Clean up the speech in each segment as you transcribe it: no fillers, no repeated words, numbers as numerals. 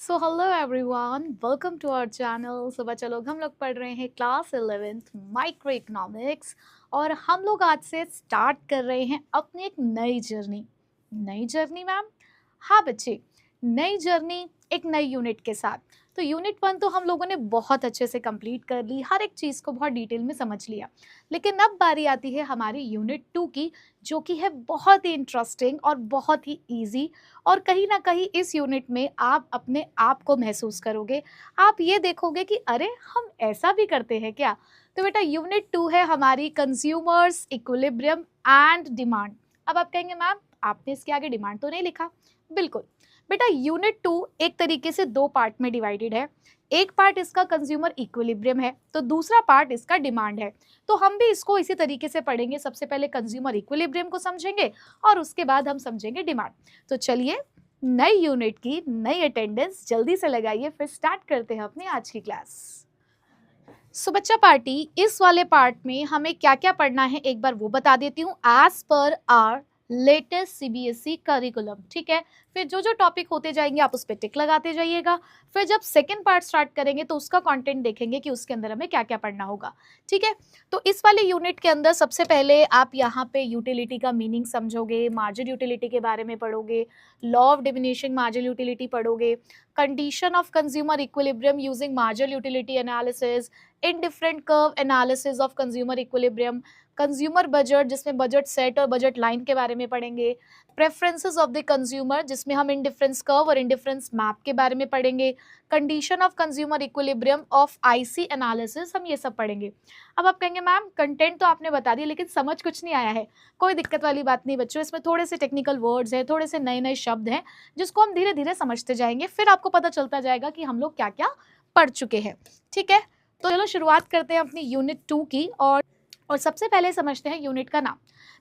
So hello everyone, welcome to our channel. So बच्चा लोग, हम लोग पढ़ रहे हैं क्लास 11th माइक्रो इकोनॉमिक्स और हम लोग आज से स्टार्ट कर रहे हैं अपनी एक नई जर्नी। नई जर्नी मैम? हाँ बच्चे, नई जर्नी एक नई यूनिट के साथ। तो यूनिट 1 तो हम लोगों ने बहुत अच्छे से कंप्लीट कर ली, हर एक चीज़ को बहुत डिटेल में समझ लिया। लेकिन अब बारी आती है हमारी यूनिट 2 की, जो कि है बहुत ही इंटरेस्टिंग और बहुत ही ईजी। और कहीं ना कहीं इस यूनिट में आप अपने आप को महसूस करोगे। आप ये देखोगे कि अरे हम ऐसा भी करते हैं क्या। तो बेटा यूनिट 2 है हमारी कंज्यूमर्स इक्विलिब्रियम एंड डिमांड। अब आप कहेंगे मैम आपने इसके आगे डिमांड तो नहीं लिखा। बिल्कुल बेटा, यूनिट 2 एक तरीके से दो पार्ट में डिवाइडेड है। एक पार्ट इसका कंज्यूमर इक्विलिब्रियम है तो दूसरा पार्ट इसका डिमांड है। तो हम भी इसको इसी तरीके से पढ़ेंगे। सबसे पहले कंज्यूमर इक्विलिब्रियम को समझेंगे और उसके बाद हम समझेंगे डिमांड। तो चलिए, नई यूनिट की नई अटेंडेंस जल्दी से लगाइए, फिर स्टार्ट करते हैं अपनी आज की क्लास। सो बच्चा पार्टी, इस वाले पार्ट में हमें क्या क्या पढ़ना है एक बार वो बता देती हूँ। As per are latest CBSE curriculum, ठीक है। फिर जो जो टॉपिक होते जाएंगे आप उस पर टिक लगाते जाइएगा। फिर जब सेकंड पार्ट स्टार्ट करेंगे तो उसका कंटेंट देखेंगे कि उसके अंदर हमें क्या क्या पढ़ना होगा, ठीक है। तो इस वाले यूनिट के अंदर सबसे पहले आप यहाँ पे यूटिलिटी का मीनिंग समझोगे, मार्जिनल यूटिलिटी के बारे में पढ़ोगे, law of diminishing marginal utility पढ़ोगे, condition of consumer equilibrium using marginal utility analysis, indifferent curve analysis of consumer equilibrium, consumer budget जिसमें बजट सेट और बजट लाइन के बारे में पढ़ेंगे, प्रेफरेंसेस ऑफ द कंज्यूमर जिसमें हम इंडिफरेंस कर्व और इंडिफरेंस मैप के बारे में पढ़ेंगे, condition of consumer equilibrium of IC analysis, हम ये सब पढ़ेंगे। अब आप कहेंगे मैम कंटेंट तो आपने बता दिया लेकिन समझ कुछ नहीं आया है। कोई दिक्कत वाली बात नहीं बच्चों, इसमें थोड़े से टेक्निकल वर्ड्स हैं, थोड़े से नए नए शब्द हैं जिसको हम धीरे धीरे समझते जाएंगे, फिर आपको पता चलता जाएगा कि हम लोग क्या क्या पढ़ चुके हैं, ठीक है। तो चलो शुरुआत करते हैं अपनी यूनिट 2 की और सबसे पहले समझते हैं यूनिट का नाम।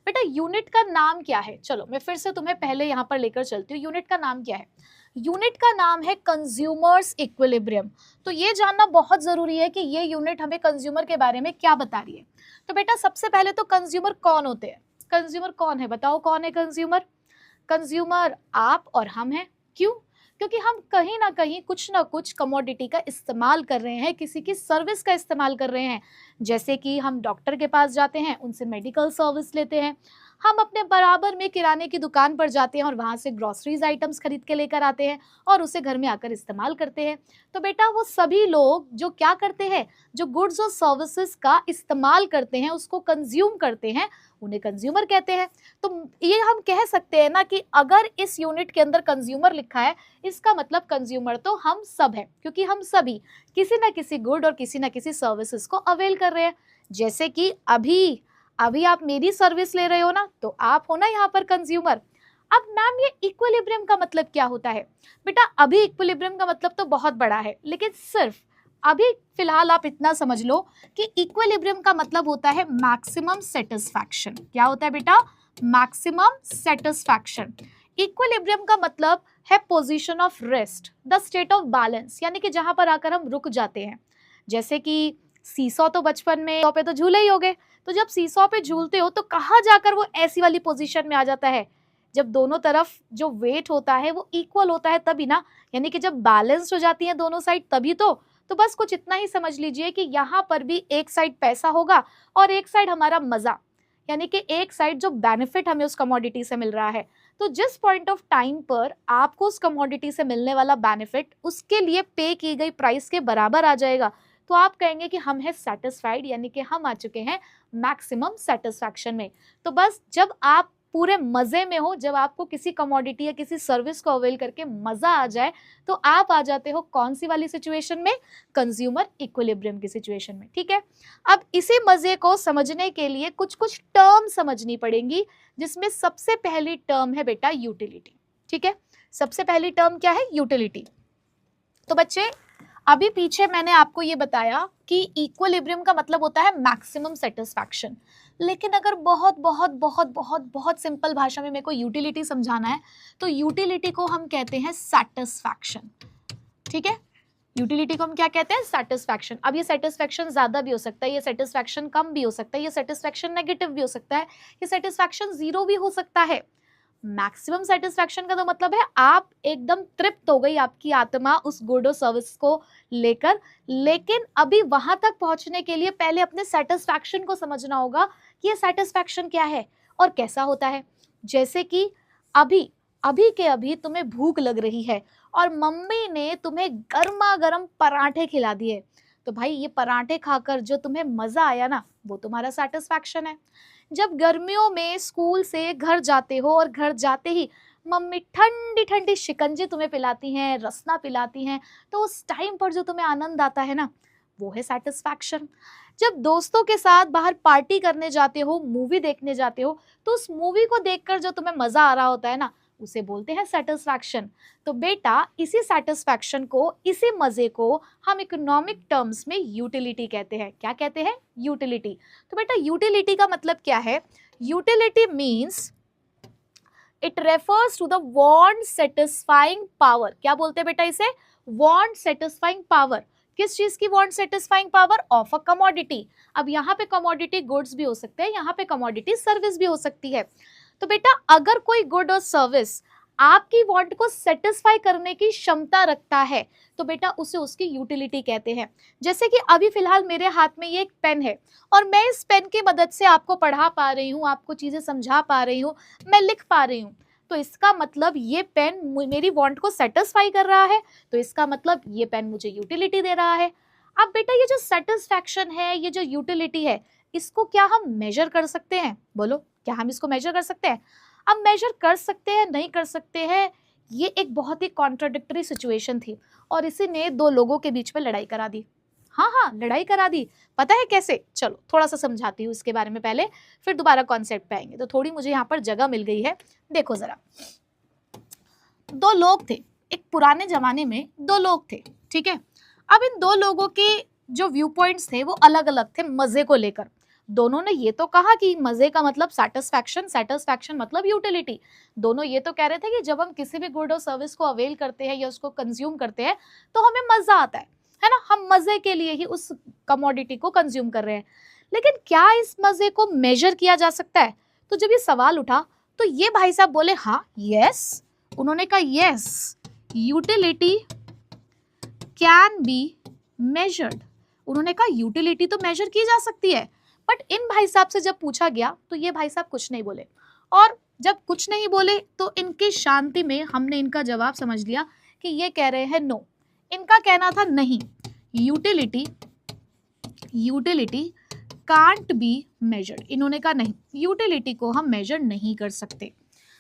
बेटा यूनिट का नाम क्या है? चलो मैं फिर से तुम्हें पहले यहाँ पर लेकर चलती हूँ। यूनिट का नाम क्या है? यूनिट का नाम है कंज्यूमर्स इक्विलिब्रियम। तो ये जानना बहुत जरूरी है कि ये यूनिट हमें कंज्यूमर के बारे में क्या बता रही है। तो बेटा सबसे पहले तो कंज्यूमर कौन होते हैं? कंज्यूमर कौन है? बताओ कौन है कंज्यूमर? कंज्यूमर आप और हम हैं। क्यों? क्योंकि हम कहीं ना कहीं कुछ ना कुछ कमोडिटी का इस्तेमाल कर रहे हैं, किसी की सर्विस का इस्तेमाल कर रहे हैं। जैसे कि हम डॉक्टर के पास जाते हैं, उनसे मेडिकल सर्विस लेते हैं। हम अपने बराबर में किराने की दुकान पर जाते हैं और वहाँ से ग्रोसरीज आइटम्स खरीद के लेकर आते हैं और उसे घर में आकर इस्तेमाल करते हैं। तो बेटा वो सभी लोग जो क्या करते हैं, जो गुड्स और सर्विसेज का इस्तेमाल करते हैं, उसको कंज्यूम करते हैं, उन्हें कंज्यूमर कहते हैं। तो ये हम कह सकते हैं ना कि अगर इस यूनिट के अंदर कंज्यूमर लिखा है, इसका मतलब कंज्यूमर तो हम सब हैं, क्योंकि हम सभी किसी ना किसी गुड और किसी ना किसी सर्विसेज को अवेल कर रहे हैं। जैसे कि अभी अभी आप मेरी सर्विस ले रहे हो ना, तो आप हो ना यहाँ पर कंज्यूमर। अब मैम ये इक्विलिब्रियम का मतलब क्या होता है? बेटा अभी इक्विलिब्रियम का मतलब तो बहुत बड़ा है, लेकिन सिर्फ अभी फिलहाल आप इतना समझ लो कि इक्विलिब्रियम का मतलब होता है मैक्सिमम सेटिस्फैक्शन। क्या होता है बेटा? Maximum satisfaction. इक्विलिब्रियम का मतलब है position of rest, the state of balance, यानी कि जहां पर आकर हम रुक जाते हैं। जैसे कि सीसॉ तो बचपन में पे तो झूले ही हो गए। तो जब सीसॉ पे झूलते हो तो कहाँ जाकर वो ऐसी वाली पोजीशन में आ जाता है? जब दोनों तरफ जो वेट होता है वो इक्वल होता है तभी ना, यानी कि जब बैलेंस्ड हो जाती है दोनों साइड तभी तो बस कुछ इतना ही समझ लीजिए कि यहाँ पर भी एक साइड पैसा होगा और एक साइड हमारा मजा, यानी कि एक साइड जो बेनिफिट हमें उस कमोडिटी से मिल रहा है। तो जिस पॉइंट ऑफ टाइम पर आपको उस कमोडिटी से मिलने वाला बेनिफिट उसके लिए पे की गई प्राइस के बराबर आ जाएगा, तो आप कहेंगे कि हम हैं सेटिस्फाइड, यानी कि हम आ चुके हैं मैक्सिमम सेटिस्फैक्शन में। तो बस जब आप पूरे मजे में हो, जब आपको किसी कमोडिटी या किसी सर्विस को अवेल करके मजा आ जाए, तो आप आ जाते हो कौन सी वाली सिचुएशन में? कंज्यूमर इक्विलिब्रियम की सिचुएशन में, ठीक है। अब इसी मजे को समझने के लिए कुछ कुछ टर्म समझनी पड़ेंगी, जिसमें सबसे पहली टर्म है बेटा यूटिलिटी, ठीक है। सबसे पहली टर्म क्या है? यूटिलिटी। तो बच्चे अभी पीछे मैंने आपको ये बताया कि इक्विलिब्रियम का मतलब होता है मैक्सिमम सेटिस्फैक्शन, लेकिन अगर बहुत बहुत बहुत बहुत बहुत सिंपल भाषा में मेरे को यूटिलिटी समझाना है तो यूटिलिटी को हम कहते हैं सेटिस्फैक्शन, ठीक है। यूटिलिटी को हम क्या कहते हैं? सेटिस्फैक्शन। अब ये सेटिस्फैक्शन ज्यादा भी हो सकता है, ये सेटिस्फैक्शन कम भी हो सकता है, ये सेटिस्फैक्शन नेगेटिव भी हो सकता है, ये सेटिस्फैक्शन जीरो भी हो सकता है। मैक्सिमम सेटिस्फैक्शन का तो मतलब है आप एकदम तृप्त हो गई आपकी आत्मा उस गुड और सर्विस को लेकर, लेकिन अभी वहां तक पहुंचने के लिए पहले अपने सेटिस्फैक्शन को समझना होगा कि ये सेटिस्फैक्शन क्या है और कैसा होता है। जैसे कि अभी अभी के अभी तुम्हें भूख लग रही है और मम्मी ने तुम्हें गर्मा गर्म पराठे खिला दिए, तो भाई ये पराठे खाकर जो तुम्हें मजा आया ना, वो तुम्हारा सेटिस्फैक्शन है। जब गर्मियों में स्कूल से घर जाते हो और घर जाते ही मम्मी ठंडी ठंडी शिकंजी तुम्हें पिलाती हैं, रसना पिलाती हैं, तो उस टाइम पर जो तुम्हें आनंद आता है ना, वो है सेटिस्फैक्शन। जब दोस्तों के साथ बाहर पार्टी करने जाते हो, मूवी देखने जाते हो, तो उस मूवी को देखकर जो तुम्हें मजा आ रहा होता है ना, उसे बोलते हैं सेटिस्फैक्शन। तो बेटा इसी सेटिस्फैक्शन को, इसी मजे को हम इकोनॉमिक टर्म्स में यूटिलिटी कहते हैं। क्या कहते हैं? यूटिलिटी। तो बेटा यूटिलिटी का मतलब क्या है? Utility means it refers to the want satisfying power. क्या बोलते हैं बेटा इसे? Want satisfying power. किस चीज की want satisfying power? Of a commodity. अब यहाँ पे कमोडिटी गुड्स भी हो सकते हैं, यहाँ पे कमोडिटी सर्विस भी हो सकती है। तो बेटा अगर कोई गुड और सर्विस आपकी वांट को सेटिस्फाई करने की क्षमता रखता है, तो बेटा उसे उसकी यूटिलिटी कहते हैं। जैसे कि अभी फिलहाल मेरे हाथ में ये एक पेन है और मैं इस पेन की मदद से आपको पढ़ा पा रही हूँ, आपको चीजें समझा पा रही हूँ, मैं लिख पा रही हूँ, तो इसका मतलब ये पेन मेरी वांट को सेटिस्फाई कर रहा है, तो इसका मतलब ये पेन मुझे यूटिलिटी दे रहा है। अब बेटा ये जो सेटिस्फैक्शन है, ये जो यूटिलिटी है, इसको क्या हम मेजर कर सकते हैं? बोलो, क्या हम इसको मेजर कर सकते हैं? अब मेजर कर सकते हैं, नहीं कर सकते हैं, ये एक बहुत ही कॉन्ट्राडिक्टरी सिचुएशन थी और इसी ने दो लोगों के बीच में लड़ाई करा दी। हाँ, लड़ाई करा दी। पता है कैसे? चलो थोड़ा सा समझाती हूँ इसके बारे में पहले, फिर दोबारा कॉन्सेप्ट पे आएंगे। तो थोड़ी मुझे यहाँ पर जगह मिल गई है, देखो जरा। दो लोग थे, एक पुराने जमाने में दो लोग थे, ठीक है। अब इन दो लोगों के जो व्यू पॉइंट्स थे वो अलग अलग थे मजे को लेकर। दोनों ने ये तो कहा कि मजे का मतलब सेटिस्फैक्शन, सेटिस्फैक्शन मतलब यूटिलिटी। दोनों ये तो कह रहे थे कि जब हम किसी भी गुड और सर्विस को अवेल करते हैं या उसको कंज्यूम करते हैं तो हमें मजा आता है ना, हम मजे के लिए ही उस कमोडिटी को कंज्यूम कर रहे हैं। लेकिन क्या इस मजे को मेजर किया जा सकता है? तो जब ये सवाल उठा तो ये भाई साहब बोले हाँ, यस। उन्होंने कहा yes, utility can be measured. उन्होंने कहा यूटिलिटी तो मेजर की जा सकती है। बट इन भाई साहब से जब पूछा गया तो ये भाई साहब कुछ नहीं बोले, और जब कुछ नहीं बोले तो इनकी शांति में हमने इनका जवाब समझ लिया कि ये कह रहे हैं नो। इनका कहना था नहीं, यूटिलिटी कांट बी मेजर्ड। इन्होंने कहा नहीं, यूटिलिटी को हम मेजर नहीं कर सकते।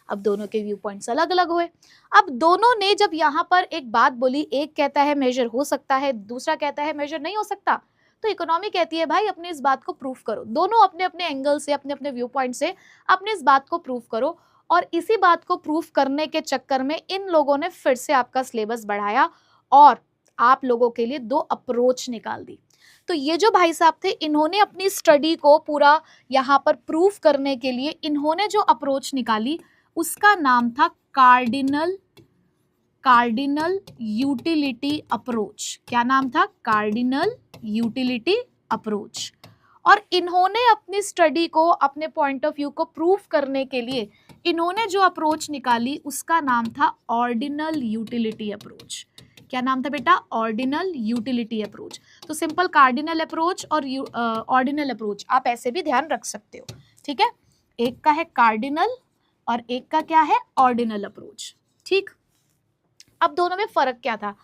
अब दोनों के व्यू पॉइंट्स अलग अलग हुए। अब दोनों ने जब यहाँ पर एक बात बोली, एक कहता है मेजर हो सकता है, दूसरा कहता है मेजर नहीं हो सकता, तो इकोनॉमी कहती है भाई अपने इस बात को प्रूफ करो। दोनों अपने अपने एंगल से, अपने अपने व्यू पॉइंट से अपने इस बात को प्रूफ करो। और इसी बात को प्रूफ करने के चक्कर में इन लोगों ने फिर से आपका सिलेबस बढ़ाया और आप लोगों के लिए दो अप्रोच निकाल दी। तो ये जो भाई साहब थे, इन्होंने अपनी स्टडी को पूरा यहाँ पर प्रूफ करने के लिए इन्होंने जो अप्रोच निकाली उसका नाम था कार्डिनल यूटिलिटी अप्रोच। क्या नाम था? Cardinal utility approach. और इन्होंने अपनी स्टडी को, अपने पॉइंट ऑफ व्यू को प्रूफ करने के लिए इन्होंने जो अप्रोच निकाली उसका नाम था ऑर्डिनल यूटिलिटी अप्रोच। क्या नाम था बेटा? Ordinal utility approach. तो सिंपल कार्डिनल अप्रोच और ऑर्डिनल अप्रोच आप ऐसे भी ध्यान रख सकते हो, ठीक है। एक का है कार्डिनल और एक का क्या है? ऑर्डिनल अप्रोच, ठीक। अब दोनों में फर्क क्या था?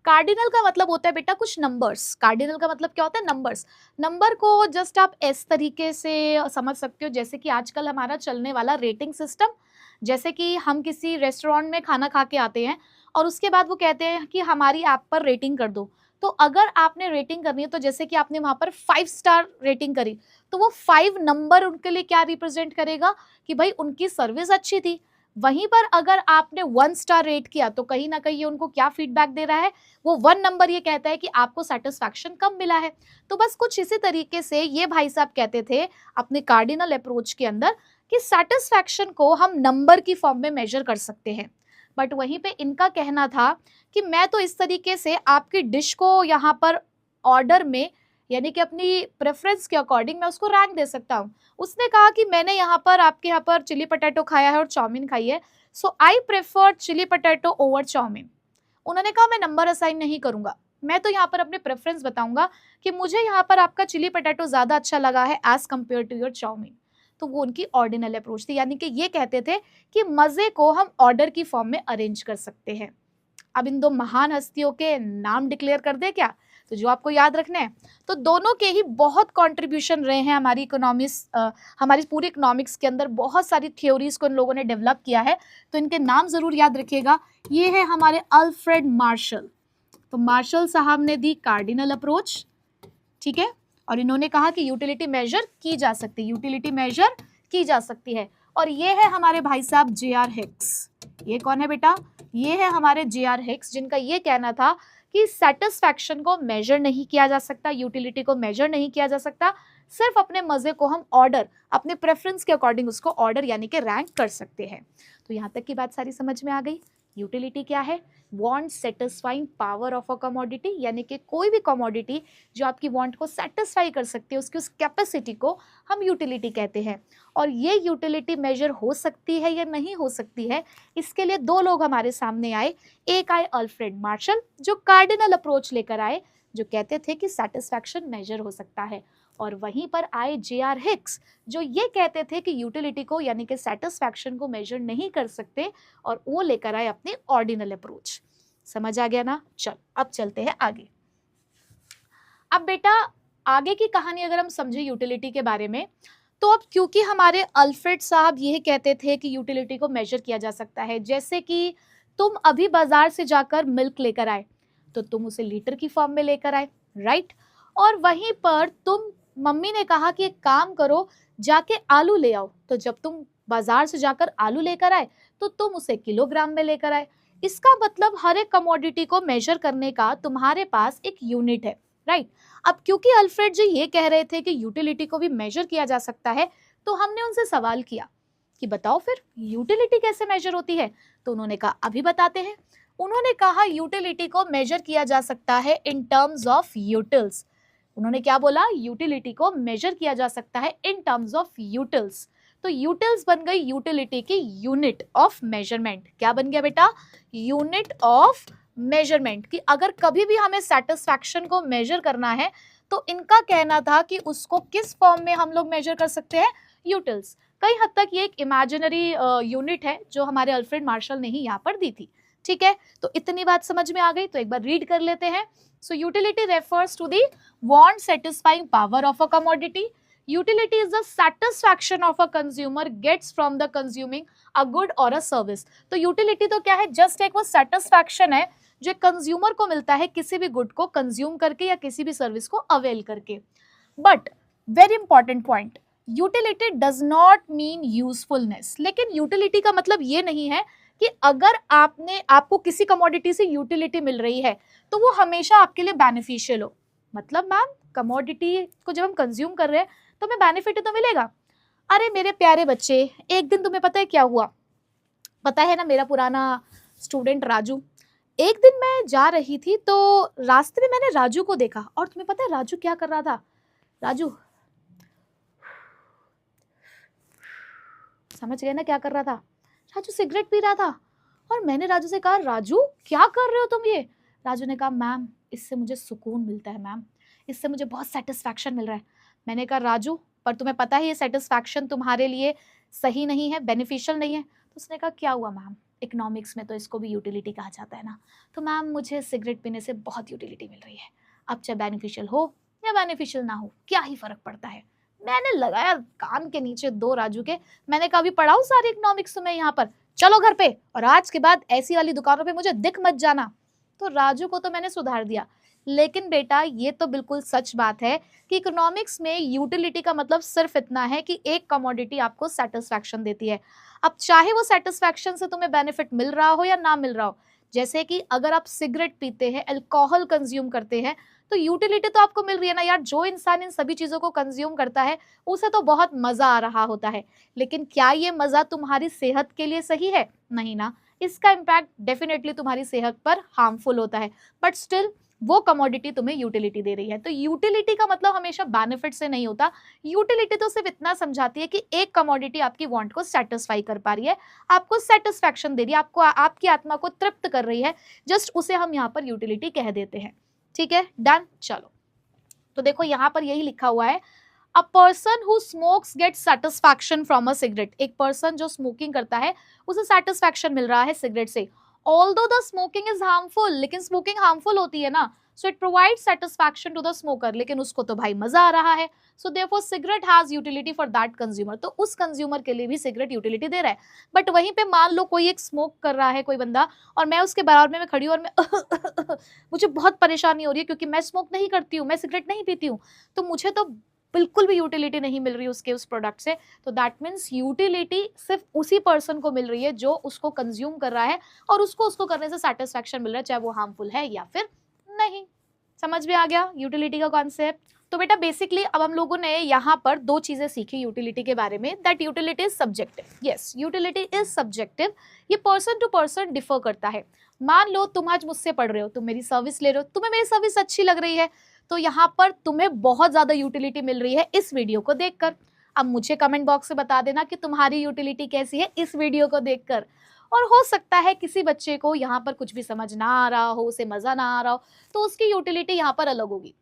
कार्डिनल का मतलब होता है बेटा कुछ नंबर्स। कार्डिनल का मतलब क्या होता है? नंबर्स। नंबर को जस्ट आप इस तरीके से समझ सकते हो जैसे कि आजकल हमारा चलने वाला रेटिंग सिस्टम। जैसे कि हम किसी रेस्टोरेंट में खाना खा के आते हैं और उसके बाद वो कहते हैं कि हमारी ऐप पर रेटिंग कर दो। तो अगर आपने रेटिंग करनी है, तो जैसे कि आपने वहाँ पर 5 स्टार रेटिंग करी, तो वो 5 नंबर उनके लिए क्या रिप्रेजेंट करेगा कि भाई उनकी सर्विस अच्छी थी। वहीं पर अगर आपने 1 स्टार रेट किया तो कहीं ना कहीं ये उनको क्या फीडबैक दे रहा है? वो 1 नंबर ये कहता है कि आपको सेटिस्फैक्शन कम मिला है। तो बस कुछ इसी तरीके से ये भाई साहब कहते थे अपने कार्डिनल अप्रोच के अंदर कि सेटिस्फैक्शन को हम नंबर की फॉर्म में मेजर कर सकते हैं। बट वहीं पे इनका कहना था कि मैं तो इस तरीके से आपकी डिश को यहाँ पर ऑर्डर में यानी कि अपनी प्रेफरेंस के अकॉर्डिंग मैं उसको रैंक दे सकता हूँ। उसने कहा कि मैंने यहाँ पर आपके यहाँ पर चिली पटेटो खाया है और चाउमीन खाई है, so I prefer chilli potato over chow mein. उन्होंने कहा मैं नंबर असाइन नहीं करूंगा, मैं तो यहाँ पर अपने प्रेफरेंस बताऊंगा कि मुझे यहाँ पर आपका चिली पटेटो ज्यादा अच्छा लगा है as compare to your chowmein. तो वो उनकी ऑर्डिनल अप्रोच थी, यानी कि ये कहते थे कि मजे को हम ऑर्डर की फॉर्म में अरेंज कर सकते हैं। अब इन दो महान हस्तियों के नाम डिक्लेयर कर दे क्या, तो जो आपको याद रखने हैं, तो दोनों के ही बहुत कंट्रीब्यूशन रहे हैं हमारी हमारी पूरी इकोनॉमिक्स के अंदर। बहुत सारी थ्योरीज को इन लोगों ने डेवलप किया है, तो इनके नाम जरूर याद रखिएगा। ये है हमारे अल्फ्रेड मार्शल। तो मार्शल साहब ने दी कार्डिनल अप्रोच, ठीक है, और इन्होंने कहा कि यूटिलिटी मेजर की जा सकती है, यूटिलिटी मेजर की जा सकती है। और ये है हमारे भाई साहब जे.आर. हिक्स। ये कौन है बेटा, ये है हमारे जे.आर. हिक्स, जिनका ये कहना था कि सेटिस्फैक्शन को मेजर नहीं किया जा सकता, यूटिलिटी को मेजर नहीं किया जा सकता, सिर्फ अपने मजे को हम ऑर्डर, अपने प्रेफरेंस के अकॉर्डिंग उसको ऑर्डर यानी कि रैंक कर सकते हैं। तो यहाँ तक की बात सारी समझ में आ गई। यूटिलिटी क्या है, want satisfying power of a commodity, यानी कि कोई भी कमोडिटी जो आपकी वांट को सेटिस्फाई कर सकती है, उसकी उस कैपेसिटी को हम यूटिलिटी कहते हैं। और ये यूटिलिटी मेजर हो सकती है या नहीं हो सकती है, इसके लिए दो लोग हमारे सामने आए। एक आए अल्फ्रेड मार्शल, जो कार्डिनल अप्रोच लेकर आए, जो कहते थे कि सेटिस्फैक्शन मेजर हो सकता है, और वहीं पर आए जे.आर. हिक्स, जो ये कहते थे कि यूटिलिटी को यानी कि सेटिस्फैक्शन को मेजर नहीं कर सकते, और वो लेकर आए अपनी ऑर्डिनल अप्रोच। समझ आ गया ना। चल अब चलते हैं आगे। अब बेटा आगे की कहानी अगर हम समझे यूटिलिटी के बारे में, तो अब क्योंकि हमारे अल्फ्रेड साहब ये कहते थे कि यूटिलिटी को मेजर किया जा सकता है, जैसे कि तुम अभी बाजार से जाकर मिल्क लेकर आए, तो तुम उसे लीटर की फॉर्म में लेकर आए, राइट, और वहीं पर तुम, मम्मी ने कहा कि एक काम करो, जाके आलू ले आओ, तो जब तुम बाजार से जाकर आलू लेकर आए तो तुम उसे किलोग्राम में लेकर आए। इसका मतलब हर एक कमोडिटी को मेजर करने का तुम्हारे पास एक यूनिट है, राइट। अब क्योंकि अल्फ्रेड जी ये कह रहे थे कि यूटिलिटी को भी मेजर किया जा सकता है, तो हमने उनसे सवाल किया कि बताओ फिर यूटिलिटी कैसे मेजर होती है। तो उन्होंने कहा अभी बताते हैं। उन्होंने कहा यूटिलिटी को मेजर किया जा सकता है इन टर्म्स ऑफ यूटिल्स। उन्होंने क्या बोला, यूटिलिटी को मेजर किया जा सकता है इन टर्म्स ऑफ यूटिल्स। तो यूटिल्स बन गई यूटिलिटी की यूनिट ऑफ मेजरमेंट। क्या बन गया बेटा, यूनिट ऑफ मेजरमेंट। कि अगर कभी भी हमें सेटिस्फैक्शन को मेजर करना है, तो इनका कहना था कि उसको किस फॉर्म में हम लोग मेजर कर सकते हैं, यूटिल्स। कई हद तक ये एक इमेजिनरी यूनिट है जो हमारे अल्फ्रेड मार्शल ने ही यहाँ पर दी थी, ठीक है। तो इतनी बात समझ में आ गई, तो एक बार रीड कर लेते हैं। So utility refers to the want satisfying power of a commodity. Utility is the satisfaction of a consumer gets from the consuming a good or a service। तो utility तो क्या है, जस्ट एक वो satisfaction है जो कंज्यूमर को मिलता है किसी भी गुड को कंज्यूम करके या किसी भी सर्विस को अवेल करके। But very important point, utility does not mean usefulness. लेकिन यूटिलिटी का मतलब ये नहीं है कि अगर आपको किसी कमोडिटी से यूटिलिटी मिल रही है तो वो हमेशा आपके लिए बेनिफिशियल हो। मतलब मैम कमोडिटी को जब हम कंज्यूम कर रहे हैं तो हमें बेनिफिट तो मिलेगा। अरे मेरे प्यारे बच्चे, एक दिन तुम्हें पता है क्या हुआ, पता है ना, मेरा पुराना स्टूडेंट राजू, एक दिन मैं जा रही थी तो रास्ते में मैंने राजू को देखा, और तुम्हें पता है राजू क्या कर रहा था, राजू समझ गए ना क्या कर रहा था, राजू सिगरेट पी रहा था। और मैंने राजू से कहा राजू क्या कर रहे हो तुम ये। राजू ने कहा मैम इससे मुझे सुकून मिलता है मैम, इससे मुझे बहुत सेटिस्फैक्शन मिल रहा है। मैंने कहा राजू पर तुम्हें पता है ये सेटिस्फैक्शन तुम्हारे लिए सही नहीं है, बेनिफिशियल नहीं है। तो उसने कहा क्या हुआ मैम, इकोनॉमिक्स में तो इसको भी यूटिलिटी कहा जाता है ना। तो मैम मुझे सिगरेट पीने से बहुत यूटिलिटी मिल रही है, अब चाहे बेनिफिशियल हो या बेनिफिशियल ना हो क्या ही फर्क पड़ता है। मैंने लगाया कान के नीचे दो राजू के, मैंने कहा अभी पढ़ाऊं सारी इकोनॉमिक्स तुम्हें यहाँ पर, चलो घर पे, और आज के बाद ऐसी वाली दुकानों पे मुझे दिख मत जाना। तो राजू को तो मैंने सुधार दिया। लेकिन बेटा ये तो बिल्कुल सच बात है कि इकोनॉमिक्स में यूटिलिटी का मतलब सिर्फ इतना है कि एक कमोडिटी आपको सेटिस्फैक्शन देती है। अब चाहे वो सेटिस्फैक्शन से तुम्हें बेनिफिट मिल रहा हो या ना मिल रहा हो, जैसे कि अगर आप सिगरेट पीते हैं, अल्कोहल कंज्यूम करते हैं, तो यूटिलिटी तो आपको मिल रही है ना यार। जो इंसान इन सभी चीजों को कंज्यूम करता है उसे तो बहुत मजा आ रहा होता है, लेकिन क्या ये मजा तुम्हारी सेहत के लिए सही है, नहीं ना। इसका इम्पैक्ट डेफिनेटली तुम्हारी सेहत पर हार्मफुल होता है, बट स्टिल वो कमोडिटी तुम्हें यूटिलिटी दे रही है। तो यूटिलिटी का मतलब हमेशा बेनिफिट से नहीं होता। यूटिलिटी तो सिर्फ इतना समझाती है कि एक कमोडिटी आपकी वांट को सेटिस्फाई कर पा रही है, आपको सेटिस्फैक्शन दे रही है, आपको आपकी आत्मा को तृप्त कर रही है, जस्ट उसे हम यहाँ पर यूटिलिटी कह देते हैं। ठीक है, डन। चलो, तो देखो यहाँ पर यही लिखा हुआ है, a person who smokes get satisfaction from a cigarette. एक पर्सन जो स्मोकिंग करता है उसे सेटिस्फैक्शन मिल रहा है सिगरेट से। Although the smoking is harmful, लेकिन स्मोकिंग हार्मफुल होती है ना, so it provide satisfaction to the smoker, लेकिन उसको तो भाई मजा आ रहा है। सो therefore cigarette has utility for that consumer, तो उस कंज्यूमर के लिए भी सिगरेट यूटिलिटी दे रहा है। बट वहीं पे मान लो कोई एक स्मोक कर रहा है कोई बंदा, और मैं उसके बराबर में खड़ी हूँ और मैं मुझे बहुत परेशानी हो रही है क्योंकि मैं स्मोक नहीं करती हूँ, मैं सिगरेट नहीं पीती हूँ, तो मुझे तो बिल्कुल भी यूटिलिटी नहीं मिल रही उसके उस प्रोडक्ट से। तो दैट मीन्स यूटिलिटी सिर्फ उसी पर्सन को मिल रही है जो उसको कंज्यूम कर रहा है, और उसको करने से सेटिस्फैक्शन मिल रहा है, चाहे वो हार्मफुल है या फिर नहीं। समझ में आ गया यूटिलिटी का कॉन्सेप्ट? तो बेटा बेसिकली अब हम लोगों ने यहाँ पर दो चीजें सीखी यूटिलिटी के बारे में, that utility is subjective. Yes, utility is subjective, ये पर्सन टू पर्सन डिफर करता है। मान लो तुम आज मुझसे पढ़ रहे हो, तुम मेरी सर्विस ले रहे हो, तुम्हें मेरी सर्विस अच्छी लग रही है, तो यहाँ पर तुम्हें बहुत ज्यादा यूटिलिटी मिल रही है इस वीडियो को देखकर। अब मुझे कमेंट बॉक्स में बता देना कि तुम्हारी यूटिलिटी कैसी है इस वीडियो को देखकर। और हो सकता है किसी बच्चे को यहाँ पर कुछ भी समझ ना आ रहा हो, उसे मजा ना आ रहा हो, तो उसकी यूटिलिटी यहाँ पर अलग होगी।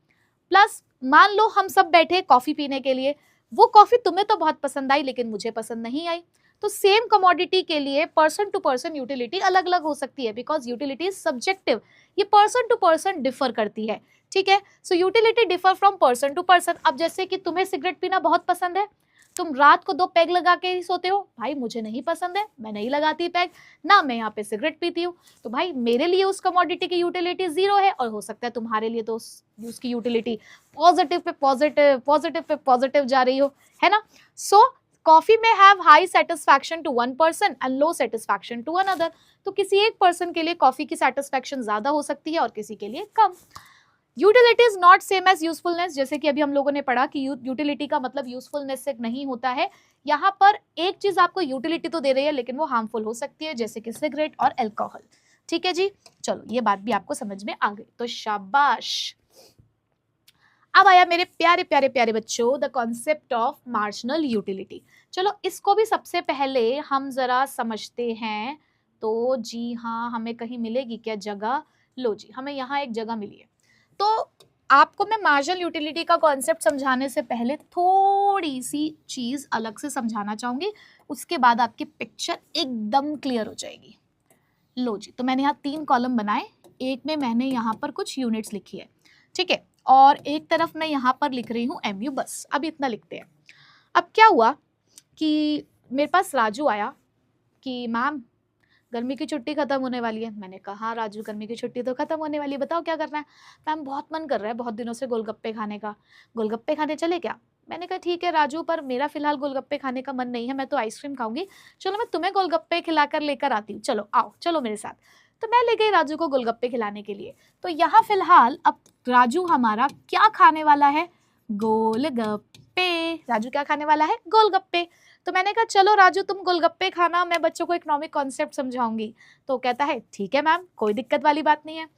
प्लस मान लो हम सब बैठे कॉफी पीने के लिए, वो कॉफी तुम्हें तो बहुत पसंद आई लेकिन मुझे पसंद नहीं आई, तो सेम कमोडिटी के लिए पर्सन टू पर्सन यूटिलिटी अलग अलग हो सकती है, बिकॉज यूटिलिटी इज सब्जेक्टिव, ये पर्सन टू पर्सन डिफर करती है। ठीक है, so utility differ from person to person. अब जैसे कि तुम्हें सिगरेट पीना बहुत पसंद है, तुम रात को 2 पैग लगा के ही सोते हो, भाई मुझे नहीं पसंद है, मैं नहीं लगाती पैग, ना मैं यहाँ पे सिगरेट पीती हूँ, तो भाई मेरे लिए उस कमोडिटी की यूटिलिटी 0 है, और हो सकता है तुम्हारे लिए तो उसकी यूटिलिटी पॉजिटिव पे पॉजिटिव, पॉजिटिव पे पॉजिटिव जा रही हो, है ना। So coffee may have high satisfaction to one person and low satisfaction to another. तो किसी एक पर्सन के लिए कॉफी की सेटिस्फैक्शन ज्यादा हो सकती है और किसी के लिए कम। Utility is not same as usefulness, जैसे कि अभी हम लोगों ने पढ़ा कि यूटिलिटी का मतलब यूजफुलनेस से नहीं होता है। यहाँ पर एक चीज आपको यूटिलिटी तो दे रही है लेकिन वो हार्मफुल हो सकती है, जैसे कि सिगरेट और अल्कोहल। ठीक है जी, चलो ये बात भी आपको समझ में आ गई, तो शाबाश। अब आया मेरे प्यारे प्यारे प्यारे बच्चों the concept of marginal utility. चलो इसको भी सबसे पहले हम जरा समझते हैं। तो जी हाँ, हमें कहीं मिलेगी क्या जगह? लो जी, हमें यहाँ एक जगह मिली है। तो आपको मैं मार्जिनल यूटिलिटी का कॉन्सेप्ट समझाने से पहले थोड़ी सी चीज अलग से समझाना चाहूंगी, उसके बाद आपकी पिक्चर एकदम क्लियर हो जाएगी। लो जी, तो मैंने यहाँ 3 कॉलम बनाए, एक में मैंने यहाँ पर कुछ यूनिट्स लिखी है, ठीक है, और एक तरफ मैं यहाँ पर लिख रही हूँ MU, बस अब इतना लिखते हैं। अब क्या हुआ कि मेरे पास राजू आया कि मैम गर्मी की छुट्टी खत्म होने वाली है। मैंने कहा हाँ राजू, गर्मी की छुट्टी तो खत्म होने वाली है, बताओ क्या करना है। मैम बहुत मन कर रहा है बहुत दिनों से गोलगप्पे खाने का, गोलगप्पे खाने चले क्या? मैंने कहा ठीक है राजू, पर मेरा फिलहाल गोलगप्पे खाने का मन नहीं है, मैं तो आइसक्रीम खाऊंगी, चलो मैं तुम्हें गोलगप्पे खिलाकर लेकर आती हूँ, चलो आओ, चलो मेरे साथ। तो मैं ले गई राजू को गोलगप्पे खिलाने के लिए। तो यहाँ फिलहाल अब राजू हमारा क्या खाने वाला है? गोलगप्पे। राजू क्या खाने वाला है? गोलगप्पे। तो मैंने कहा चलो राजू तुम गोलगप्पे खाना, मैं बच्चों को इकोनॉमिक कॉन्सेप्ट समझाऊंगी। तो कहता है ठीक है मैम, कोई दिक्कत वाली बात नहीं है।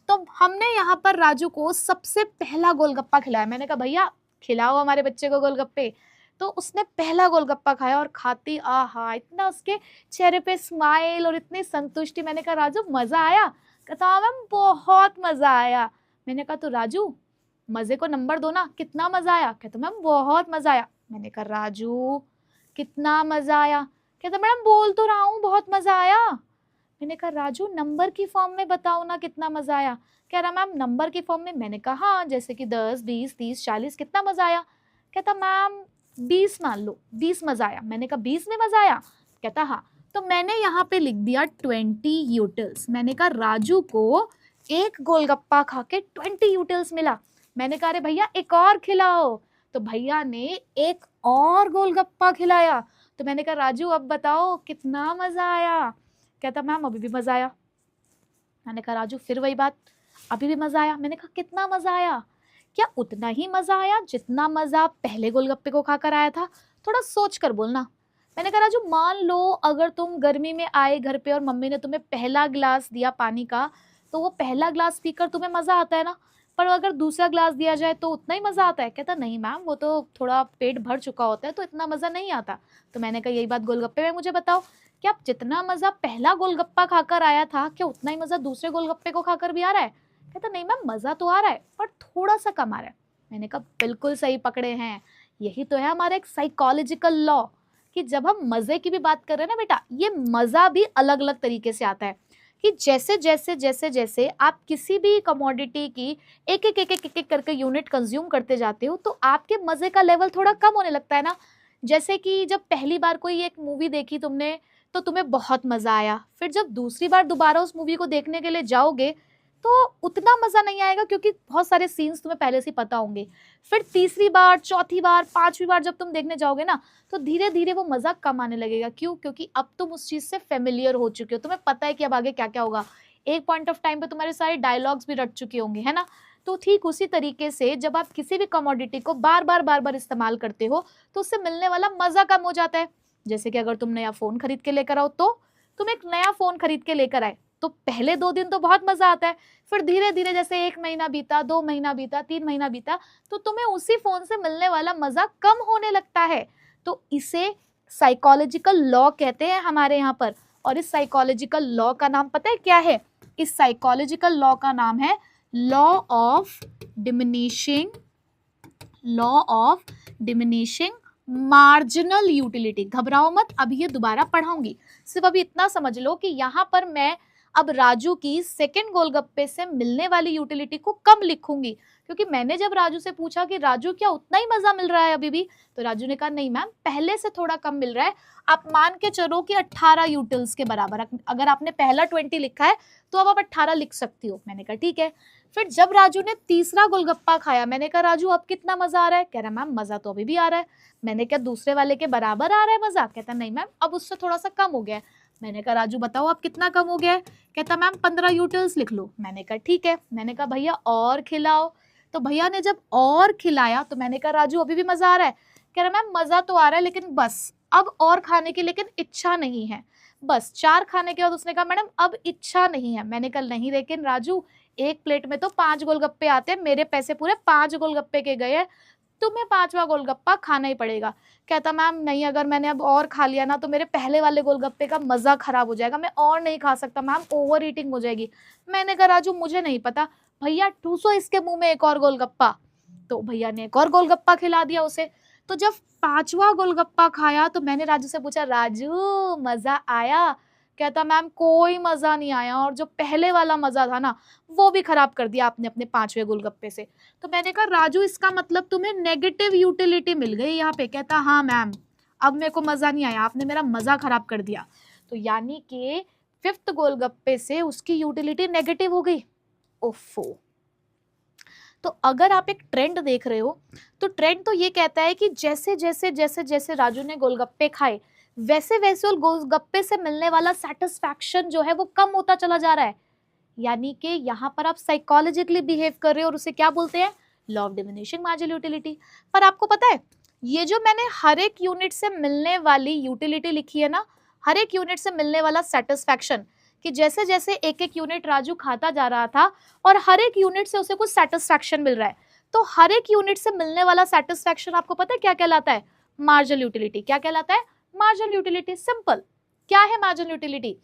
तो हमने यहाँ पर राजू को सबसे पहला गोलगप्पा खिलाया। मैंने कहा भैया खिलाओ हमारे बच्चे को गोलगप्पे। तो उसने पहला गोलगप्पा खाया और खाती आहा इतना उसके चेहरे पे स्माइल और इतनी संतुष्टि। मैंने कहा राजू मजा आया? कहता हाँ मैम बहुत मजा आया। मैंने कहा तो राजू मजे को नंबर दो ना, कितना मजा आया? कहता मैम बहुत मजा आया। मैंने कहा राजू कितना मजा आया? कहता मैडम बोल तो रहा हूँ बहुत मजा आया। मैंने कहा राजू नंबर की फॉर्म में बताओ ना कितना मजा आया। कह रहा मैम नंबर की फॉर्म में। मैंने कहा हाँ, जैसे कि 10, 20, 30, 40 कितना मजा आया? कहता मैम 20 मान लो, 20 मजा आया। मैंने कहा 20 में मजा आया? कहता हाँ। तो मैंने यहाँ पे लिख दिया 20 यूटिल्स। मैंने कहा राजू को एक गोलगप्पा खा के 20 यूटिल्स मिला। मैंने कहा अरे भैया एक और खिलाओ। तो भैया ने एक और गोलगप्पा खिलाया। तो मैंने कहा राजू अब बताओ कितना मजा आया? कहता मैम अभी भी मजा आया। मैंने कहा राजू फिर वही बात, अभी भी मजा आया? मैंने कहा कितना मजा आया? क्या उतना ही मजा आया जितना मजा पहले गोलगप्पे को खाकर आया था? थोड़ा सोच कर बोलना। मैंने कहा राजू मान लो अगर तुम गर्मी में आए घर पे और मम्मी ने तुम्हें पहला ग्लास दिया पानी का, तो वो पहला ग्लास पीकर तुम्हें मजा आता है ना, पर अगर दूसरा ग्लास दिया जाए तो उतना ही मजा आता है। कहता नहीं मैम, वो तो थोड़ा पेट भर चुका होता है तो इतना मजा नहीं आता। तो मैंने कहा यही बात गोलगप्पे में मुझे बताओ, क्या आप जितना मजा पहला गोलगप्पा खाकर आया था, क्या उतना ही मजा दूसरे गोलगप्पे को खाकर भी आ रहा है? कहता नहीं मैम, मजा तो आ रहा है पर थोड़ा सा कम आ रहा है। मैंने कहा बिल्कुल सही पकड़े हैं, यही तो है हमारा एक साइकोलॉजिकल लॉ, कि जब हम मजे की भी बात कर रहे हैं ना बेटा, ये मजा भी अलग अलग तरीके से आता है। कि जैसे जैसे जैसे जैसे आप किसी भी कमोडिटी की एक एक करके यूनिट कंज्यूम करते जाते हो, तो आपके मजे का लेवल थोड़ा कम होने लगता है ना। जैसे कि जब पहली बार कोई एक मूवी देखी तुमने तो तुम्हें बहुत मजा आया, फिर जब दूसरी बार दोबारा उस मूवी को देखने के लिए जाओगे तो उतना मजा नहीं आएगा, क्योंकि बहुत सारे सीन्स तुम्हें पहले से पता होंगे। फिर तीसरी बार, चौथी बार, पांचवी बार जब तुम देखने जाओगे ना, तो धीरे धीरे वो मजा कम आने लगेगा। क्यों? क्योंकि अब तुम उस चीज से फेमिलियर हो चुके हो, तुम्हें पता है कि अब आगे क्या क्या होगा। एक पॉइंट ऑफ टाइम पे तुम्हारे सारे डायलॉग्स भी रट चुके होंगे, है ना। तो ठीक उसी तरीके से जब आप किसी भी कमोडिटी को बार बार इस्तेमाल करते हो, तो उससे मिलने वाला मजा कम हो जाता है। जैसे कि अगर तुम नया फोन खरीद के लेकर आओ, तो तुम एक नया फोन खरीद के लेकर आए तो पहले 2 दिन तो बहुत मजा आता है, फिर धीरे धीरे जैसे 1 महीना बीता, 2 महीना बीता, 3 महीना बीता, तो तुम्हें उसी फोन से मिलने वाला मजा कम होने लगता है। तो इसे साइकोलॉजिकल लॉ कहते हैं हमारे यहाँ पर। और इस साइकोलॉजिकल लॉ का नाम पता है क्या है? इस साइकोलॉजिकल लॉ का नाम है law of diminishing, law of diminishing marginal utility. घबराओ मत, अभी ये दोबारा पढ़ाऊंगी, सिर्फ अभी इतना समझ लो कि यहाँ पर मैं अब राजू की सेकंड गोलगप्पे से मिलने वाली यूटिलिटी को कम लिखूंगी। क्योंकि मैंने जब राजू से पूछा कि राजू क्या उतना ही मजा मिल रहा है अभी भी, तो राजू ने कहा नहीं मैम, पहले से थोड़ा कम मिल रहा है। आप मान के चलो कि 18 यूटिल्स के बराबर। अगर आपने पहला 20 लिखा है तो अब आप 18 लिख सकती हो। मैंने कहा ठीक है। फिर जब राजू ने तीसरा गोलगप्पा खाया, मैंने कहा राजू अब कितना मजा आ रहा है? कह रहा मैम मजा तो अभी भी आ रहा है। मैंने क्या दूसरे वाले के बराबर आ रहा है मजा? कहता नहीं मैम, अब उससे थोड़ा सा कम हो गया है। मैंने कहा राजू बताओ अब कितना कम हो गया है? कहता मैम 15 यूटिल्स लिख लो। मैंने कहा ठीक है। मैंने कहा भैया और खिलाओ। तो भैया ने जब और खिलाया तो मैंने कहा राजू अभी भी मजा आ रहा है? कह रहा मैम मजा तो आ रहा है, लेकिन बस अब और खाने की लेकिन इच्छा नहीं है। बस 4 खाने के बाद उसने कहा मैडम अब इच्छा नहीं है। मैंने कहा नहीं लेकिन राजू, एक प्लेट में तो 5 गोलगप्पे आते हैं, मेरे पैसे पूरे 5 गोलगप्पे के गए हैं, तुम्हें 5वां गोलगप्पा खाना ही पड़ेगा। कहता मैम नहीं, अगर मैंने अब और खा लिया ना तो मेरे पहले वाले गोलगप्पे का मजा खराब हो जाएगा, मैं और नहीं खा सकता मैम, ओवर ईटिंग हो जाएगी। मैंने कहा राजू मुझे नहीं पता, भैया ठूसो इसके मुंह में एक और गोलगप्पा। तो भैया ने एक और गोलगप्पा खिला दिया उसे। तो जब 5वां गोलगप्पा खाया तो मैंने राजू से पूछा राजू मजा आया? कहता मैम कोई मजा नहीं आया, और जो पहले वाला मजा था ना वो भी खराब कर दिया आपने अपने 5वें गोलगप्पे से। तो मैंने कहा राजू इसका मतलब तुम्हें नेगेटिव यूटिलिटी मिल गई यहाँ पे। कहता हाँ मैम, अब मेरे को मजा नहीं आया, आपने मेरा मजा खराब कर दिया। तो यानी कि 5th गोलगप्पे से उसकी यूटिलिटी नेगेटिव हो गई। ओफो। तो अगर आप एक ट्रेंड देख रहे हो तो ट्रेंड तो ये कहता है कि जैसे जैसे जैसे जैसे राजू ने गोलगप्पे खाए, वैसे वैसे उस गोलगप्पे से मिलने वाला सेटिस्फैक्शन जो है वो कम होता चला जा रहा है। यानी कि यहाँ पर आप साइकोलॉजिकली बिहेव कर रहे हो, और उसे क्या बोलते हैं? Law of diminishing marginal utility. पर आपको पता है, ये जो मैंने हर एक यूनिट से मिलने वाली यूटिलिटी लिखी है ना, हर एक यूनिट से मिलने वाला सेटिस्फैक्शन, कि जैसे जैसे एक एक यूनिट राजू खाता जा रहा था और हर एक यूनिट से उसे कुछ सेटिस्फैक्शन मिल रहा है, तो हर एक यूनिट से मिलने वाला सेटिस्फैक्शन आपको पता है क्या कहलाता है? Marginal utility. क्या कहलाता है? Marginal utility. सिंपल। क्या है मार्जिनल यूटिलिटी?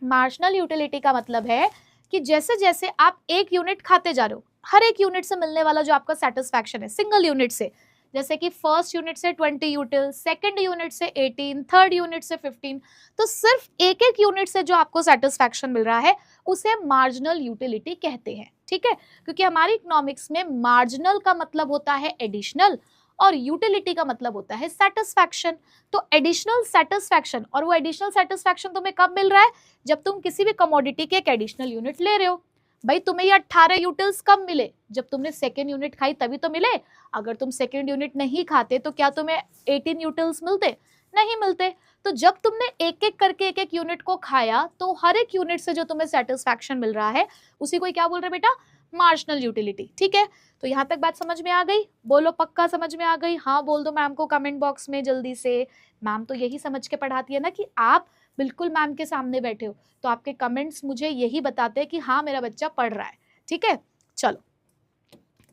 मार्जिनल यूटिलिटी का मतलब है कि जैसे जैसे आप एक यूनिट खाते जा रहे हो, हर एक यूनिट से मिलने वाला जो आपका सेटिस्फैक्शन है सिंगल यूनिट से, जैसे कि फर्स्ट यूनिट से 20 यूटिल, सेकंड यूनिट से 18, थर्ड यूनिट से 15, तो सिर्फ एक एक यूनिट से जो आपको सेटिस्फैक्शन मिल रहा है उसे मार्जिनल यूटिलिटी कहते हैं। ठीक है, क्योंकि हमारी इकोनॉमिक्स में मार्जिनल का मतलब होता है एडिशनल और यूटिलिटी का मतलब होता है सेटिस्फैक्शन। तो एडिशनल सेटिस्फैक्शन, और वो एडिशनल सेटिस्फैक्शन तुम्हें कब मिल रहा है? जब तुम किसी भी कमोडिटी के एक एडिशनल यूनिट ले रहे हो। भाई तुम्हें ये 18 यूटिल्स कब मिले? जब तुमने सेकेंड यूनिट खाई तभी तो मिले। अगर तुम सेकेंड यूनिट नहीं खाते तो क्या तुम्हें 18 यूटिल्स मिलते? नहीं मिलते। तो जब तुमने एक एक करके एक एक यूनिट को खाया तो हर एक यूनिट से जो तुम्हें सेटिस्फैक्शन मिल रहा है उसी को क्या बोल रहे बेटा? Marginal utility. ठीक है, तो यहाँ तक बात समझ में आ गई? बोलो पक्का समझ में आ गई? हाँ बोल दो मैम को कमेंट बॉक्स में जल्दी से। मैम तो यही समझ के पढ़ाती है ना कि आप बिल्कुल मैम के सामने बैठे हो, तो आपके कमेंट्स मुझे यही बताते हैं कि हाँ मेरा बच्चा पढ़ रहा है। ठीक है, चलो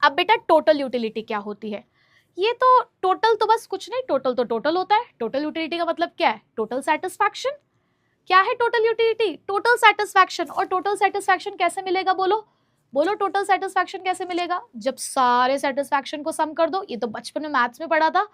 अब बेटा टोटल यूटिलिटी क्या होती है? ये तो टोटल तो बस कुछ नहीं, टोटल तो टोटल होता है। टोटल यूटिलिटी का मतलब क्या है? Total satisfaction. क्या है टोटल यूटिलिटी? Total satisfaction. और टोटल सेटिस्फैक्शन कैसे मिलेगा? बोलो बोलो, टोटल सेटिस्फैक्शन कैसे मिलेगा? जब सारे सेटिस्फैक्शन को सम कर दो। ये तो बचपन में मैथ्स में पढ़ा था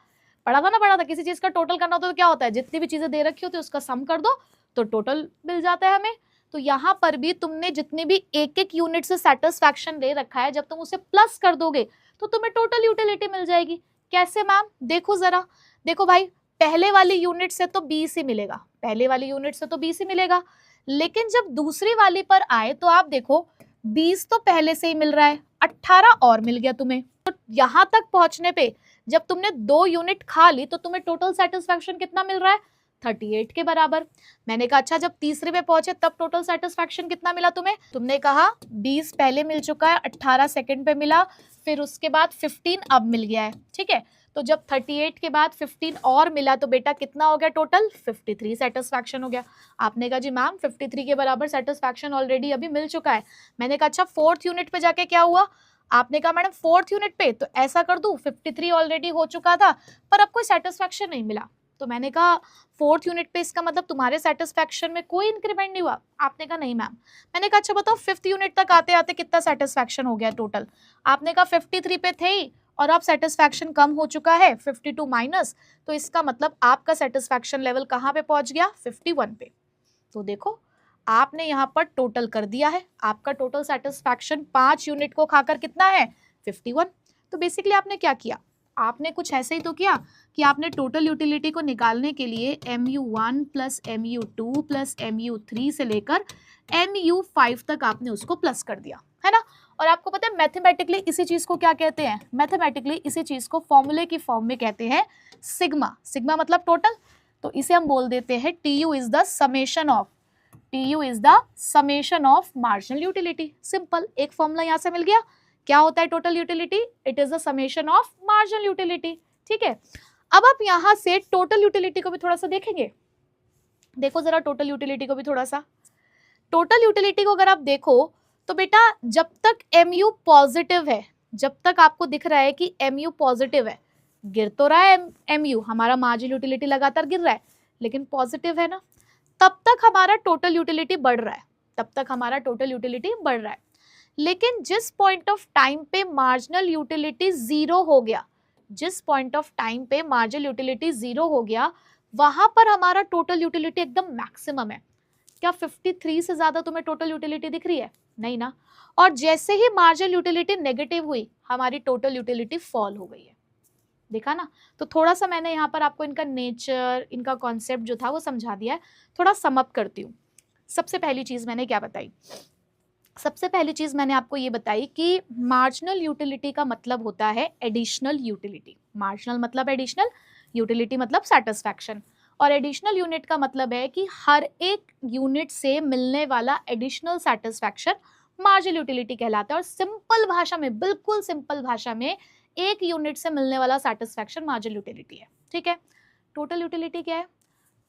ना, पढ़ा था। किसी चीज का टोटल करना होता तो क्या होता है? जितनी भी चीजें दे रखी होती है उसका सम कर दो तो टोटल मिल जाता है हमें। तो यहाँ पर भी तुमने जितने भी एक एक यूनिट से सेटिस्फैक्शन दे रखा है, जब तुम उसे प्लस कर दोगे तो तुम्हें टोटल यूटिलिटी मिल जाएगी। कैसे मैम? देखो जरा, देखो भाई, पहले वाली यूनिट से तो 20 ही मिलेगा, पहले वाली यूनिट से तो 20 ही मिलेगा, लेकिन जब दूसरी वाली पर आए तो आप देखो 20 तो पहले से ही मिल रहा है, 18 और मिल गया तुम्हें। तो यहां तक पहुंचने पे जब तुमने 2 यूनिट खा ली तो तुम्हें टोटल सेटिस्फैक्शन कितना मिल रहा है? 38 के बराबर। मैंने कहा अच्छा जब तीसरे पे पहुंचे तब टोटल सेटिस्फैक्शन कितना मिला तुम्हें? तुमने कहा 20 पहले मिल चुका है, 18 सेकंड पे मिला, फिर उसके बाद 15 अब मिल गया है। ठीक है, तो जब 38 के बाद 15 और मिला तो बेटा कितना हो गया टोटल? 53 सेटिस्फैक्शन हो गया। आपने कहा जी मैम 53 के बराबर सेटिस्फैक्शन ऑलरेडी अभी मिल चुका है। मैंने कहा अच्छा 4th यूनिट पे जाके क्या हुआ? आपने कहा मैडम 4th यूनिट पे तो ऐसा कर दूं 53 ऑलरेडी हो चुका था पर अब कोई सेटिस्फैक्शन नहीं मिला। तो मैंने कहा 4th यूनिट पे इसका मतलब तुम्हारे सेटिस्फैक्शन में कोई इंक्रीमेंट नहीं हुआ? आपने कहा नहीं मैम। मैंने कहा अच्छा बताओ 5th यूनिट तक आते आते कितना सेटिस्फैक्शन हो गया टोटल? आपने कहा 53 पे थे ही और अब सेटिस्फैक्शन कम हो चुका है 52 माइनस, तो इसका मतलब आपका सेटिस्फैक्शन लेवल कहाँ पे पहुंच गया? 51 पे। तो देखो आपने यहाँ पर टोटल कर दिया है, आपका टोटल सेटिस्फैक्शन 5 यूनिट को खाकर कितना है? 51। तो बेसिकली आपने क्या किया? आपने कुछ ऐसे ही तो किया कि आपने टोटल यूटिलिटी को निकालने के लिए MU1 plus MU2 plus MU3 से लेकर MU5 तक आपने उसको प्लस कर दिया, है ना? और आपको पता है मैथमेटिकली इसी चीज को क्या कहते हैं? मैथमेटिकली इसी चीज को फॉर्मूले की फॉर्म में कहते हैं सिग्मा। सिग्मा मतलब टोटल, तो इसे हम बोल देते हैं TU is the summation of marginal utility. Simple, एक फॉर्मूला यहाँ से मिल गया। क्या होता है total utility? It is the summation of marginal utility. ठीक है, अब आप यहाँ से टोटल यूटिलिटी को भी थोड़ा सा देखेंगे। देखो जरा टोटल यूटिलिटी को भी थोड़ा सा। टोटल यूटिलिटी को अगर आप देखो तो बेटा जब तक MU पॉजिटिव है, जब तक आपको दिख रहा है कि MU पॉजिटिव है, गिर तो रहा है MU, हमारा मार्जिनल यूटिलिटी लगातार गिर रहा है लेकिन पॉजिटिव है ना, तब तक हमारा टोटल यूटिलिटी बढ़ रहा है, तब तक हमारा टोटल यूटिलिटी बढ़ रहा है। लेकिन जिस पॉइंट ऑफ टाइम पे मार्जिनल यूटिलिटी 0 हो गया, जिस पॉइंट ऑफ टाइम पे मार्जिनल यूटिलिटी 0 हो गया, वहां पर हमारा टोटल यूटिलिटी एकदम मैक्सिमम है। क्या 53 से ज्यादा तुम्हें टोटल यूटिलिटी दिख रही है? नहीं ना। और जैसे ही मार्जिनल यूटिलिटी नेगेटिव हुई, हमारी टोटल यूटिलिटी फॉल हो गई है। देखा ना? तो थोड़ा सा मैंने यहाँ पर आपको इनका नेचर, इनका कॉन्सेप्ट जो था वो समझा दिया है। थोड़ा सम अप करती हूँ। सबसे पहली चीज मैंने क्या बताई? सबसे पहली चीज मैंने आपको ये बताई कि मार्जिनल यूटिलिटी का मतलब होता है एडिशनल यूटिलिटी। मार्जिनल मतलब एडिशनल, यूटिलिटी मतलब सेटिस्फैक्शन। और एडिशनल यूनिट का मतलब है कि हर एक यूनिट से मिलने वाला एडिशनल सेटिस्फैक्शन मार्जिनल यूटिलिटी कहलाता है। और सिंपल भाषा में, बिल्कुल सिंपल भाषा में, एक यूनिट से मिलने वाला सेटिस्फैक्शन मार्जिनल यूटिलिटी है। ठीक है, टोटल यूटिलिटी क्या है?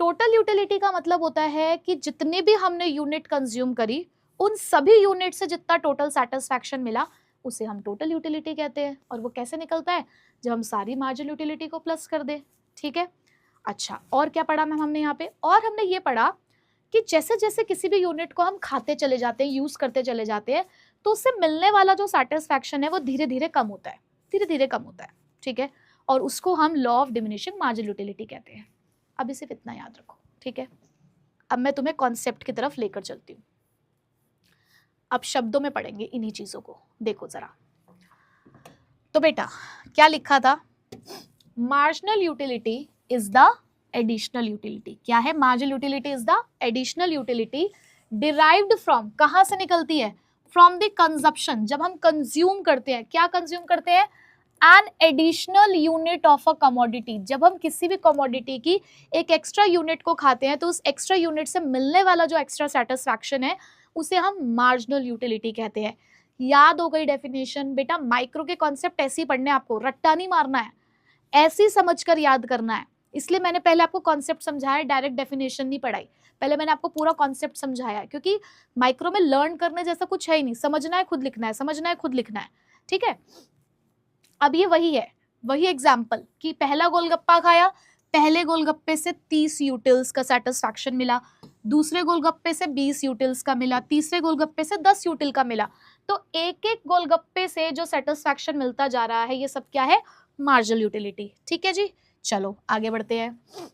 टोटल यूटिलिटी का मतलब होता है कि जितने भी हमने यूनिट कंज्यूम करी, उन सभी यूनिट से जितना टोटल सेटिस्फैक्शन मिला उसे हम टोटल यूटिलिटी कहते हैं। और वो कैसे निकलता है? जब हम सारी मार्जिनल यूटिलिटी को प्लस कर दे। ठीक है, अच्छा और क्या पढ़ा मैम हमने यहाँ पे? और हमने ये पढ़ा कि जैसे जैसे किसी भी यूनिट को हम खाते चले जाते हैं, यूज करते चले जाते हैं, तो उससे मिलने वाला जो सेटिस्फैक्शन है वो धीरे धीरे कम होता है, धीरे धीरे कम होता है। ठीक है, और उसको हम law of diminishing marginal utility कहते हैं। अभी सिर्फ इतना याद रखो। ठीक है, अब मैं तुम्हें कॉन्सेप्ट की तरफ लेकर चलती हूँ। अब शब्दों में पढ़ेंगे इन्हीं चीजों को। देखो जरा, तो बेटा क्या लिखा था? Marginal utility is the additional utility. क्या है? Marginal utility is the additional utility derived from, कहां से निकलती है? From the consumption. जब हम कंज्यूम करते हैं, क्या कंज्यूम करते हैं? An additional unit of a commodity. जब हम किसी भी कमोडिटी की एक एक्स्ट्रा यूनिट को खाते हैं तो उस एक्स्ट्रा यूनिट से मिलने वाला जो एक्स्ट्रा सेटिस्फैक्शन है उसे हम मार्जिनल यूटिलिटी कहते हैं। याद हो गई डेफिनेशन? बेटा माइक्रो के कॉन्सेप्ट ऐसे ही पढ़ने हैं आपको, रट्टा नहीं मारना है, ऐसे ही समझकर याद करना है। इसलिए मैंने पहले आपको कॉन्सेप्ट समझाया, डायरेक्ट डेफिनेशन नहीं पढ़ाई, पहले मैंने आपको पूरा कॉन्सेप्ट समझाया, क्योंकि माइक्रो में लर्न करने जैसा कुछ है ही नहीं, समझना है खुद लिखना है, समझना है खुद लिखना है, ठीक है। अब ये वही है, वही एग्जाम्पल कि पहला गोलगप्पा खाया, पहले गोलगप्पे से 30 यूटिल्स का सेटिस्फैक्शन मिला, दूसरे गोलगप्पे से 20 यूटिल्स का मिला, तीसरे गोलगप्पे से 10 यूटिल का मिला। तो एक एक गोलगप्पे से जो सेटिस्फैक्शन मिलता जा रहा है, ये सब क्या है? Marginal utility. ठीक है जी, चलो आगे बढ़ते हैं।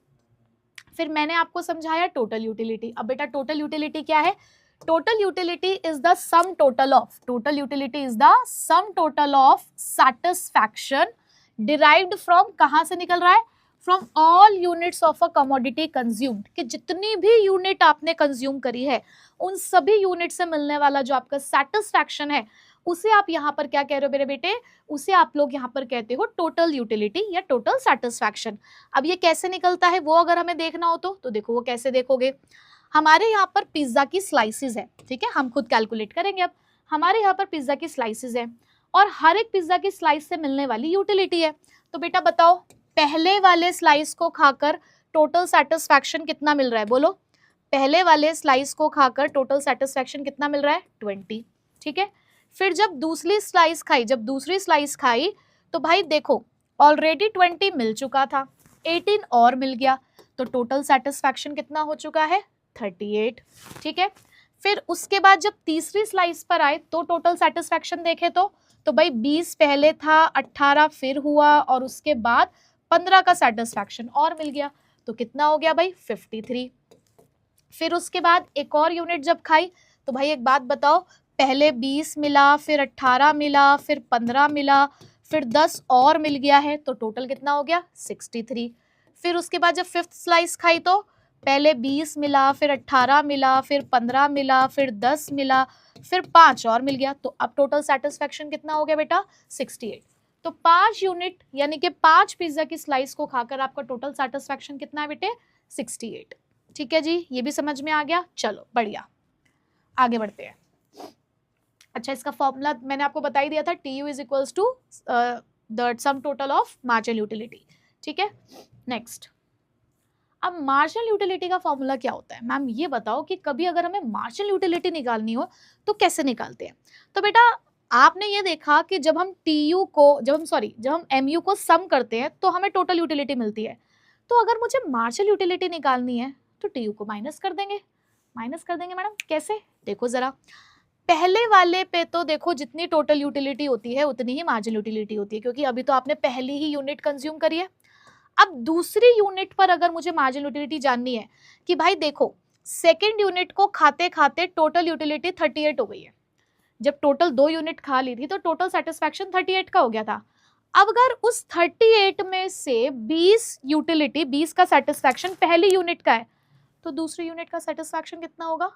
फिर मैंने आपको समझाया टोटल यूटिलिटी। अब बेटा टोटल यूटिलिटी क्या है? Total utility is the sum total of, total utility is the sum total of satisfaction derived from, कहां से निकल रहा है? From all units of a commodity consumed, कि जितनी भी यूनिट आपने कंज्यूम करी है उन सभी यूनिट से मिलने वाला जो आपका सेटिस्फैक्शन है, उसे आप यहाँ पर क्या कह रहे हो मेरे बेटे? उसे आप लोग यहाँ पर कहते हो टोटल यूटिलिटी या टोटल सेटिस्फैक्शन। अब ये कैसे निकलता है वो अगर हमें देखना हो तो देखो वो कैसे देखोगे। हमारे यहाँ पर पिज्जा की स्लाइसेस है, ठीक है, हम खुद कैलकुलेट करेंगे। अब हमारे यहाँ पर पिज्जा की स्लाइसेस है और हर एक पिज्जा की स्लाइस से मिलने वाली यूटिलिटी है। तो बेटा बताओ पहले वाले स्लाइस को खाकर टोटल सेटिस्फैक्शन कितना मिल रहा है? बोलो, पहले वाले स्लाइस को खाकर टोटल सेटिस्फैक्शन कितना मिल रहा है? 20, ठीक है। फिर जब दूसरी स्लाइस खाई तो भाई देखो ऑलरेडी 20 मिल चुका था, 18 और मिल गया, तो टोटल सेटिस्फैक्शन कितना हो चुका है? 38, ठीक है। फिर उसके बाद जब तीसरी स्लाइस पर आए तो टोटल सेटिस्फैक्शन देखे तो भाई 20 पहले था, 18 फिर हुआ और उसके बाद 15 का सेटिस्फैक्शन और मिल गया, तो कितना हो गया भाई? 53। फिर उसके बाद एक और यूनिट जब खाई तो भाई एक बात बताओ, पहले 20 मिला, फिर 18 मिला, फिर 15 मिला, फिर 10 और मिल गया है, तो टोटल कितना हो गया? 63। फिर उसके बाद जब फिफ्थ स्लाइस खाई तो पहले 20 मिला, फिर 18 मिला, फिर 15 मिला, फिर 10 मिला, फिर 5 और मिल गया, तो अब टोटल सेटिस्फैक्शन कितना हो गया बेटा? 68। तो 5 यूनिट यानी कि 5 पिज्जा की स्लाइस को खाकर आपका टोटल सेटिस्फैक्शन कितना है बेटे? 68। ठीक है जी, ये भी समझ में आ गया। चलो बढ़िया, आगे बढ़ते हैं। अच्छा, इसका फॉर्मूला मैंने आपको बता ही दिया था, TU is equals to the sum total of marginal utility. ठीक है, नेक्स्ट। अब मार्जिनल यूटिलिटी का फॉर्मूला क्या होता है? मैम ये बताओ कि कभी अगर हमें मार्जिनल यूटिलिटी निकालनी हो तो कैसे निकालते हैं? तो बेटा आपने ये देखा कि जब हम MU को सम करते हैं तो हमें टोटल यूटिलिटी मिलती है। तो अगर मुझे मार्जिनल यूटिलिटी निकालनी है तो TU को माइनस कर देंगे। मैडम कैसे? देखो जरा, पहले वाले पे तो देखो जितनी टोटल यूटिलिटी होती है उतनी ही मार्जिनल यूटिलिटी होती है, क्योंकि अभी तो आपने पहली ही यूनिट कंज्यूम करी है। अब दूसरी यूनिट पर अगर मुझे मार्जिनल यूटिलिटी जाननी है कि भाई देखो सेकंड यूनिट को खाते खाते टोटल यूटिलिटी 38 हो गई है। जब टोटल 2 यूनिट खा ली थी तो टोटल सेटिस्फैक्शन 38 का हो गया था। अब अगर उस 38 में से 20 का सेटिस्फैक्शन पहली यूनिट का है तो दूसरी यूनिट का सेटिस्फैक्शन कितना होगा?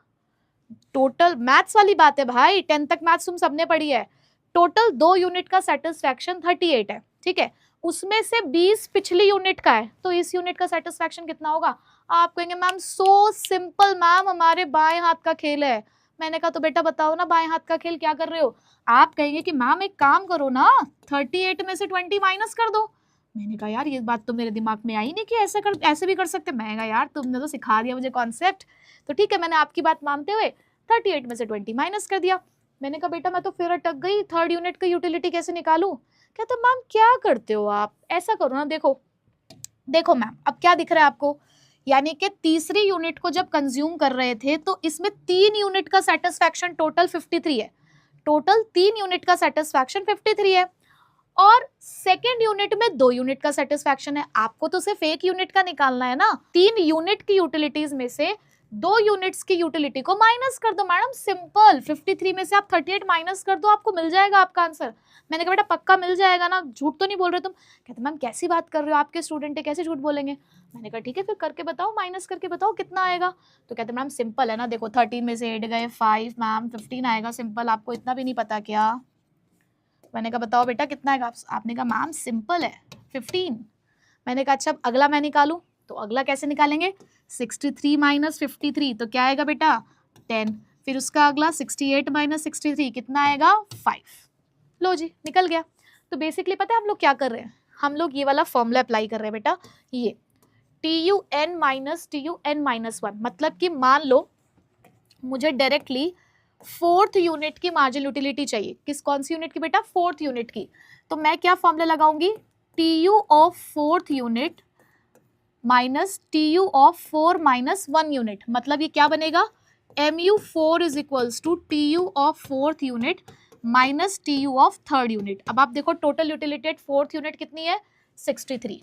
टोटल मैथ्स वाली बात है भाई, 10th तक मैथ्स तुम सबने पढ़ी है। टोटल 2 यूनिट का सेटिस्फैक्शन 38 है, ठीक है, उसमें से 20 पिछली यूनिट का है, तो इस यूनिट का सेटिस्फैक्शन कितना होगा? आप कहेंगे मैम सो सिंपल, मैम हमारे बाएं हाथ का खेल है। मैंने कहा तो बेटा बताओ ना बाएं हाथ का खेल क्या कर रहे हो? आप कहेंगे कि मैम एक काम करो ना, 38 में से 20 माइनस कर दो। मैंने कहा यार ये बात तो मेरे दिमाग में आई नहीं कि ऐसे भी कर सकते। मैंने कहा यार तुमने तो सिखा दिया मुझे कॉन्सेप्ट, तो ठीक है मैंने आपकी बात मानते हुए 38 में से 20 माइनस कर दिया। मैंने कहा बेटा मैं तो फिर अटक गई, थर्ड यूनिट का यूटिलिटी कैसे निकालूं? कहते मैम क्या करते हो आप, ऐसा करो ना, देखो मैम अब क्या दिख रहा है आपको, यानी कि तीसरी यूनिट को जब कंज्यूम कर रहे थे तो इसमें 3 यूनिट का सेटिस्फैक्शन टोटल 53 है, टोटल 3 यूनिट का सेटिस्फैक्शन 53 है, और सेकेंड यूनिट में 2 यूनिट का सेटिस्फैक्शन है। आपको तो सिर्फ 1 यूनिट का निकालना है ना, 3 यूनिट की यूटिलिटीज में से 2 यूनिट्स की यूटिलिटी को माइनस कर दो मैडम, सिंपल। 53 में से आप 38 माइनस कर दो, आपको मिल जाएगा आपका आंसर। मैंने कहा बेटा पक्का मिल जाएगा ना, झूठ तो नहीं बोल रहे तुम? कहते मैम कैसी बात कर रहे हो, आपके स्टूडेंट है कैसे झूठ बोलेंगे? मैंने कहा ठीक है फिर करके बताओ, माइनस करके बताओ कितना आएगा। तो कहते मैम सिंपल है ना, देखो 13 में से 8 गए 5, मैम 15 आएगा, सिंपल, आपको इतना भी नहीं पता क्या? मैंने कहा बताओ बेटा कितना आएगा? आपने कहा मैम सिंपल है 15। मैंने कहा अच्छा अगला मैं निकालूं, तो अगला कैसे निकालेंगे? 63 माइनस 53 तो क्या आएगा बेटा? 10। फिर उसका अगला 68 माइनस 63 कितना आएगा 5। लो जी निकल गया। तो बेसिकली पता है हम लोग क्या कर रहे हैं, हम लोग ये वाला फॉर्मूला अप्लाई कर रहे हैं बेटा, ये TUN-1, मतलब कि मान लो मुझे डायरेक्टली फोर्थ यूनिट की मार्जिनल यूटिलिटी चाहिए। किस कौन सी यूनिट की बेटा, फोर्थ यूनिट की। तो मैं क्या फॉर्मूला लगाऊंगी, TU of fourth unit minus TU of 4 minus 1 unit, मतलब ये क्या बनेगा, MU4 is equals to TU of fourth unit minus TU of third unit. अब आप देखो total utility at fourth unit कितनी है 63,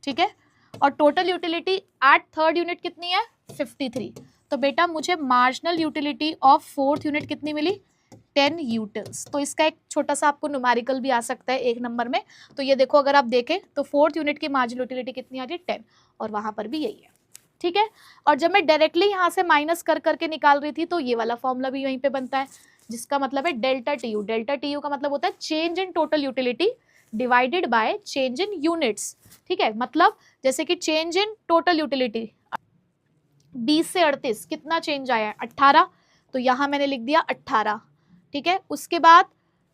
ठीक है, और total utility at third unit कितनी है 53। तो बेटा मुझे marginal utility of fourth unit कितनी मिली 10 यूटिल्स। तो इसका एक छोटा सा आपको न्यूमेरिकल भी आ सकता है एक नंबर में। तो ये देखो अगर आप देखें तो फोर्थ यूनिट की मार्जिनल यूटिलिटी कितनी आ रही है 10, और वहां पर भी यही है, ठीक है। और जब मैं डायरेक्टली यहाँ से माइनस कर करके निकाल रही थी तो ये वाला फॉर्मूला भी यहीं पे बनता है, जिसका मतलब है डेल्टा TU। डेल्टा TU का मतलब होता है change in total utility divided by change in units, ठीक है। मतलब जैसे कि चेंज इन टोटल यूटिलिटी 20 से 38 कितना चेंज आया है 18, तो यहाँ मैंने लिख दिया 18, ठीक है। उसके बाद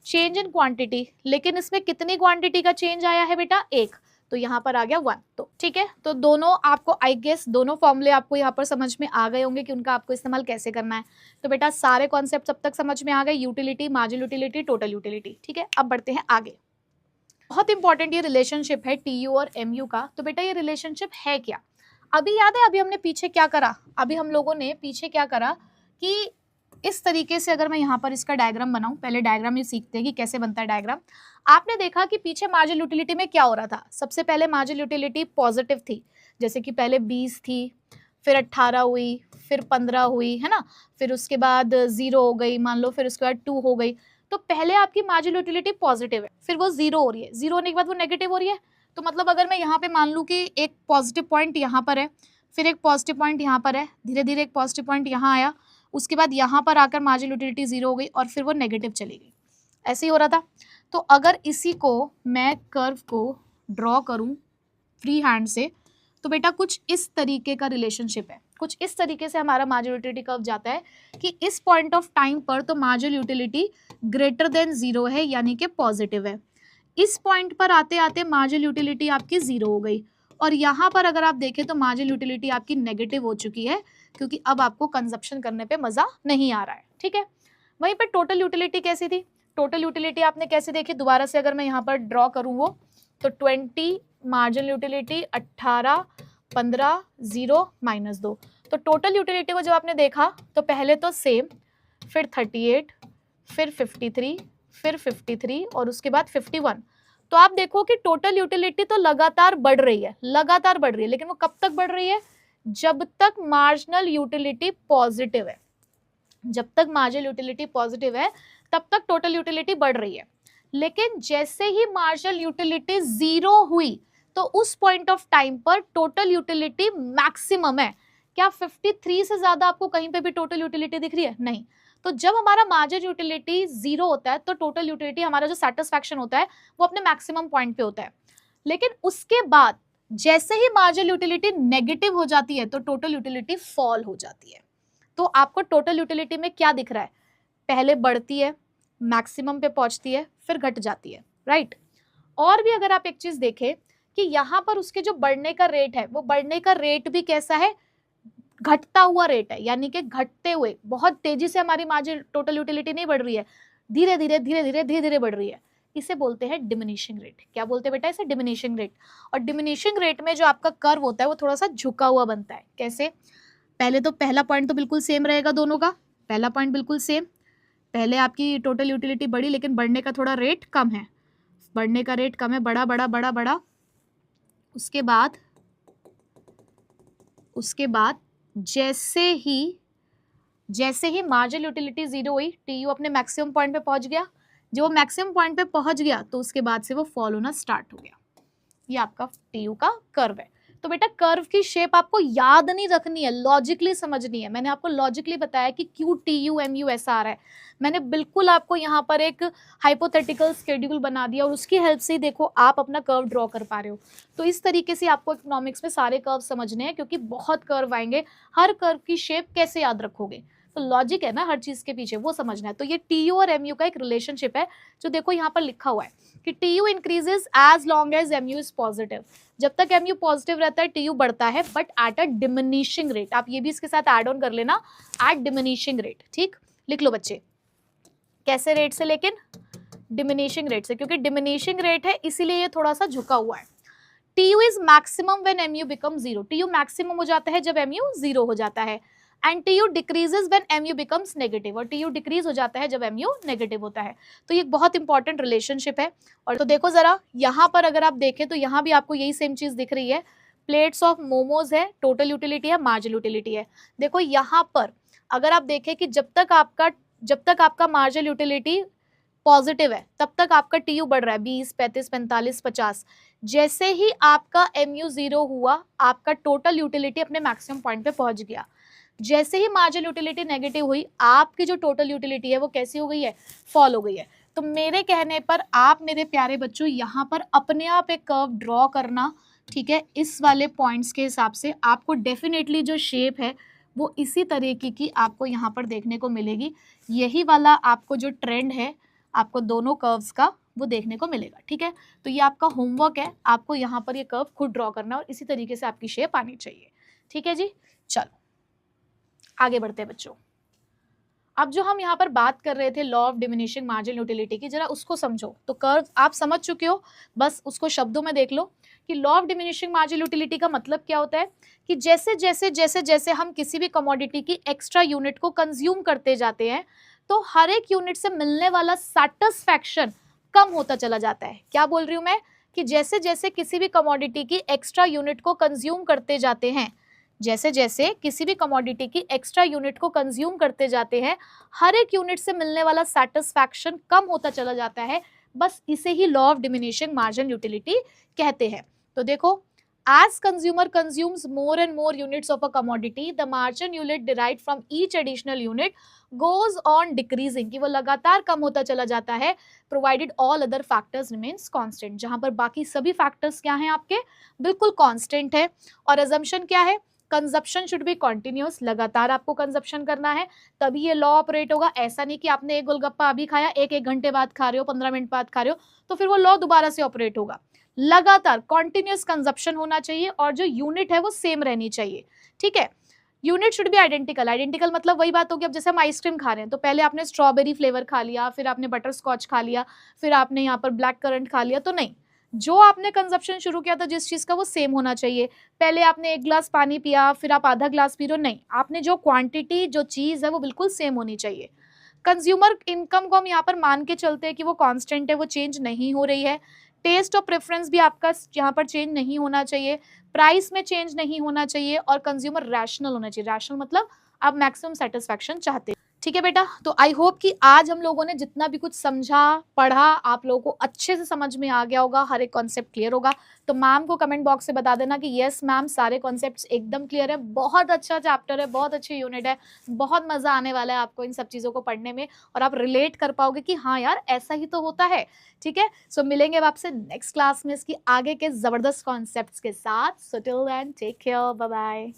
चेंज इन क्वांटिटी, लेकिन इसमें कितनी क्वांटिटी का चेंज आया है बेटा 1, तो यहाँ पर आ गया 1। तो ठीक है, तो दोनों आपको आई गेस दोनों फॉर्मूले आपको यहाँ पर समझ में आ गए होंगे कि उनका आपको इस्तेमाल कैसे करना है। तो बेटा सारे कॉन्सेप्ट अब तक समझ में आ गए, utility, marginal utility, total utility, ठीक है। अब बढ़ते हैं आगे। बहुत इंपॉर्टेंट ये रिलेशनशिप है TU और MU का। तो बेटा ये रिलेशनशिप है क्या, अभी याद है, अभी हमने पीछे क्या करा, अभी हम लोगों ने पीछे क्या करा कि इस तरीके से अगर मैं यहाँ पर इसका डायग्राम बनाऊं, पहले डायग्राम ये सीखते हैं कि कैसे बनता है डायग्राम। आपने देखा कि पीछे मार्जिनल यूटिलिटी में क्या हो रहा था, सबसे पहले मार्जिनल यूटिलिटी पॉजिटिव थी, जैसे कि पहले 20 थी, फिर 18 हुई, फिर 15 हुई, है ना, फिर उसके बाद 0 हो गई मान लो, फिर उसके बाद 2 हो गई। तो पहले आपकी मार्जिनल यूटिलिटी पॉजिटिव है, फिर वो 0 हो रही है, 0 होने के बाद वो नेगेटिव हो रही है। तो मतलब अगर मैं यहाँ पे मान लूँ कि एक पॉजिटिव पॉइंट यहाँ पर है, फिर एक पॉजिटिव पॉइंट यहाँ पर है, धीरे धीरे एक पॉजिटिव पॉइंट यहाँ आया, उसके बाद यहाँ पर आकर मार्जिनल यूटिलिटी 0 हो गई और फिर वो नेगेटिव चली गई, ऐसे ही हो रहा था। तो अगर इसी को मैं कर्व को ड्रॉ करूँ फ्री हैंड से, तो बेटा कुछ इस तरीके का रिलेशनशिप है, कुछ इस तरीके से हमारा मार्जिनल यूटिलिटी कर्व जाता है कि इस पॉइंट ऑफ टाइम पर तो मार्जिनल यूटिलिटी ग्रेटर देन 0 है, यानी कि पॉजिटिव है। इस पॉइंट पर आते आते मार्जिनल यूटिलिटी आपकी 0 हो गई, और यहाँ पर अगर आप देखें तो मार्जिनल यूटिलिटी आपकी नेगेटिव हो चुकी है, क्योंकि अब आपको कंजप्शन करने पे मजा नहीं आ रहा है, ठीक है। वहीं पर टोटल यूटिलिटी कैसी थी, टोटल यूटिलिटी आपने कैसे देखी, दोबारा से अगर मैं यहाँ पर ड्रॉ करूँ वो, तो 20 मार्जिनल यूटिलिटी, 18, 15, 0, -2। तो टोटल यूटिलिटी को जब आपने देखा तो पहले तो सेम, फिर 38, फिर 53, फिर 53 और उसके बाद 51। तो आप देखो कि टोटल यूटिलिटी तो लगातार बढ़ रही है, लगातार बढ़ रही है, लेकिन वो कब तक बढ़ रही है, जब तक मार्जिनल यूटिलिटी पॉजिटिव है। जब तक मार्जिनल यूटिलिटी पॉजिटिव है तब तक टोटल यूटिलिटी बढ़ रही है। लेकिन जैसे ही मार्जिनल यूटिलिटी 0 हुई तो उस पॉइंट ऑफ टाइम पर टोटल यूटिलिटी मैक्सिमम है। क्या 53 से ज्यादा आपको कहीं पे भी टोटल यूटिलिटी दिख रही है, नहीं। तो जब हमारा मार्जिनल यूटिलिटी 0 होता है तो टोटल यूटिलिटी, हमारा जो सेटिस्फैक्शन होता है वो अपने मैक्सिमम पॉइंट पे होता है। लेकिन उसके बाद जैसे ही मार्जिनल यूटिलिटी नेगेटिव हो जाती है तो टोटल यूटिलिटी फॉल हो जाती है। तो आपको टोटल यूटिलिटी में क्या दिख रहा है, पहले बढ़ती है, मैक्सिमम पे पहुंचती है, फिर घट जाती है, राइट। और भी अगर आप एक चीज देखें कि यहाँ पर उसके जो बढ़ने का रेट है, वो बढ़ने का रेट भी कैसा है, घटता हुआ रेट है, यानी कि घटते हुए, बहुत तेजी से हमारी मार्जिनल टोटल यूटिलिटी नहीं बढ़ रही है, धीरे धीरे धीरे धीरे धीरे धीरे बढ़ रही है। इसे बोलते हैं डिमिनिशिंग रेट। क्या बोलते हैं बेटा, इसे डिमिनिशिंग रेट। और डिमिनिशिंग रेट में जो आपका कर्व होता है वो थोड़ा सा झुका हुआ बनता है। कैसे, पहले तो पहला पॉइंट तो बिल्कुल सेम रहेगा दोनों का, पहला पॉइंट बिल्कुल सेम, पहले आपकी टोटल यूटिलिटी बढ़ी लेकिन बढ़ने का थोड़ा रेट कम है, बढ़ने का रेट कम है, बड़ा बड़ा बड़ा बड़ा। उसके बाद जैसे ही मार्जिनल यूटिलिटी 0 हुई, TU अपने मैक्सिमम पॉइंट पे पहुंच गया। जो मैक्सिमम पॉइंट पे पहुंच गया तो उसके बाद से वो फॉल होना स्टार्ट हो गया। ये आपका TU का कर्व है। तो बेटा कर्व की शेप आपको याद नहीं रखनी है, लॉजिकली समझनी है। मैंने आपको लॉजिकली बताया कि क्यों TU MU ऐसा आ रहा है। मैंने बिल्कुल आपको यहाँ पर एक हाइपोथेटिकल शेड्यूल बना दिया और उसकी हेल्प से ही देखो आप अपना कर्व ड्रॉ कर पा रहे हो। तो इस तरीके से आपको इकोनॉमिक्स में सारे कर्व समझने हैं, क्योंकि बहुत कर्व आएंगे। हर कर्व की शेप कैसे याद रखोगे, तो लॉजिक है ना हर चीज के पीछे, वो समझना है। तो ये टीयू और एमयू का एक रिलेशनशिप है जो देखो यहाँ पर लिखा हुआ है कि TU increases as long as MU is positive. जब तक एमयू पॉजिटिव रहता है टीयू बढ़ता है, but at a diminishing rate. आप ये भी इसके साथ एड ऑन कर लेना, एट डिमिनिशिंग रेट। ठीक, लिख लो बच्चे, कैसे रेट से, लेकिन डिमिनिशिंग रेट से, क्योंकि डिमिनिशिंग रेट है इसीलिए ये थोड़ा सा झुका हुआ है। TU is maximum when MU become zero. TU maximum हो जाता है जब एमयू जीरो हो जाता है। And TU decreases when MU becomes negative, और टीयू डिक्रीज हो जाता है जब एमयू नेगेटिव होता है। तो ये एक बहुत इंपॉर्टेंट रिलेशनशिप है। और तो देखो जरा यहाँ पर अगर आप देखें तो यहाँ भी आपको यही सेम चीज दिख रही है। प्लेट्स ऑफ मोमोज है, टोटल यूटिलिटी है, मार्जिनल यूटिलिटी है। देखो यहाँ पर अगर आप देखें कि जब तक आपका मार्जिनल यूटिलिटी पॉजिटिव है तब तक आपका टीयू बढ़ रहा है 20, 35, 45, 50। जैसे ही आपका एमयू जीरो हुआ, आपका टोटल यूटिलिटी अपने मैक्सिमम पॉइंट पे पहुंच गया। जैसे ही मार्जिनल यूटिलिटी नेगेटिव हुई, आपकी जो टोटल यूटिलिटी है वो कैसी हो गई है, फॉल हो गई है। तो मेरे कहने पर आप मेरे प्यारे बच्चों यहाँ पर अपने आप एक कर्व ड्रॉ करना, ठीक है। इस वाले पॉइंट्स के हिसाब से आपको डेफिनेटली जो शेप है वो इसी तरीके की आपको यहाँ पर देखने को मिलेगी। यही वाला आपको जो ट्रेंड है आपको दोनों कर्व्स का वो देखने को मिलेगा, ठीक है। तो ये आपका होमवर्क है, आपको यहाँ पर ये कर्व खुद ड्रॉ करना और इसी तरीके से आपकी शेप आनी चाहिए, ठीक है जी। चलो आगे बढ़ते हैं बच्चों। अब जो हम यहाँ पर बात कर रहे थे law of diminishing marginal utility की, जरा उसको समझो। तो कर्व आप समझ चुके हो, बस उसको शब्दों में देख लो कि law of diminishing marginal utility का मतलब क्या होता है कि जैसे जैसे जैसे जैसे हम किसी भी कमोडिटी की एक्स्ट्रा यूनिट को कंज्यूम करते जाते हैं तो हर एक यूनिट से मिलने वाला सैटिस्फैक्शन कम होता चला जाता है। क्या बोल रही हूं मैं कि जैसे जैसे किसी भी कमोडिटी की एक्स्ट्रा यूनिट को कंज्यूम करते जाते हैं, जैसे जैसे किसी भी कमोडिटी की एक्स्ट्रा यूनिट को कंज्यूम करते जाते हैं, हर एक यूनिट से मिलने वाला सैटिस्फैक्शन कम होता चला जाता है। बस इसे ही law of diminishing marginal utility कहते हैं। तो देखो, as consumer consumes more and more units of a commodity, the margin unit derived from each additional unit goes on decreasing, कि वो लगातार कम होता चला जाता है, provided all other factors remains constant, जहां पर बाकी सभी फैक्टर्स क्या हैं आपके, बिल्कुल कांस्टेंट है। और assumption क्या है, कंजप्शन शुड बी कॉन्टिन्यूस, लगातार आपको कंजप्शन करना है तभी ये लॉ ऑपरेट होगा। ऐसा नहीं कि आपने एक गोलगप्पा अभी खाया, एक घंटे बाद खा रहे हो, 15 मिनट बाद खा रहे हो, तो फिर वो लॉ दोबारा से ऑपरेट होगा। लगातार कॉन्टिन्यूस कंजप्शन होना चाहिए और जो यूनिट है वो सेम रहनी चाहिए, ठीक है। Unit should be identical. Identical मतलब वही बात होगी, अब जैसे हम आइसक्रीम खा रहे हैं तो पहले आपने स्ट्रॉबेरी फ्लेवर खा लिया, फिर आपने बटर स्कॉच खा लिया, फिर आपने यहाँ पर ब्लैक करंट खा लिया, तो नहीं, जो आपने कंजप्शन शुरू किया था जिस चीज का वो सेम होना चाहिए। पहले आपने 1 ग्लास पानी पिया, फिर आप आधा ग्लास पी रहे हो, नहीं, आपने जो क्वांटिटी जो चीज है वो बिल्कुल सेम होनी चाहिए। कंज्यूमर इनकम को हम यहाँ पर मान के चलते हैं कि वो कांस्टेंट है, वो चेंज नहीं हो रही है। टेस्ट और प्रेफरेंस भी आपका यहाँ पर चेंज नहीं होना चाहिए, प्राइस में चेंज नहीं होना चाहिए, और कंज्यूमर रैशनल होना चाहिए। रैशनल मतलब आप मैक्सिमम सेटिस्फैक्शन चाहते हैं, ठीक है बेटा। तो आई होप कि आज हम लोगों ने जितना भी कुछ समझा पढ़ा आप लोगों को अच्छे से समझ में आ गया होगा, हर एक कॉन्सेप्ट क्लियर होगा। तो मैम को कमेंट बॉक्स से बता देना कि यस मैम सारे कॉन्सेप्ट्स एकदम क्लियर है, बहुत अच्छा चैप्टर है, बहुत अच्छी यूनिट है, बहुत मजा आने वाला है आपको इन सब चीजों को पढ़ने में, और आप रिलेट कर पाओगे कि हाँ यार ऐसा ही तो होता है, ठीक है। सो मिलेंगे अब आपसे नेक्स्ट क्लास में इसकी आगे के जबरदस्त कॉन्सेप्ट्स के साथ। So till then take care, bye bye.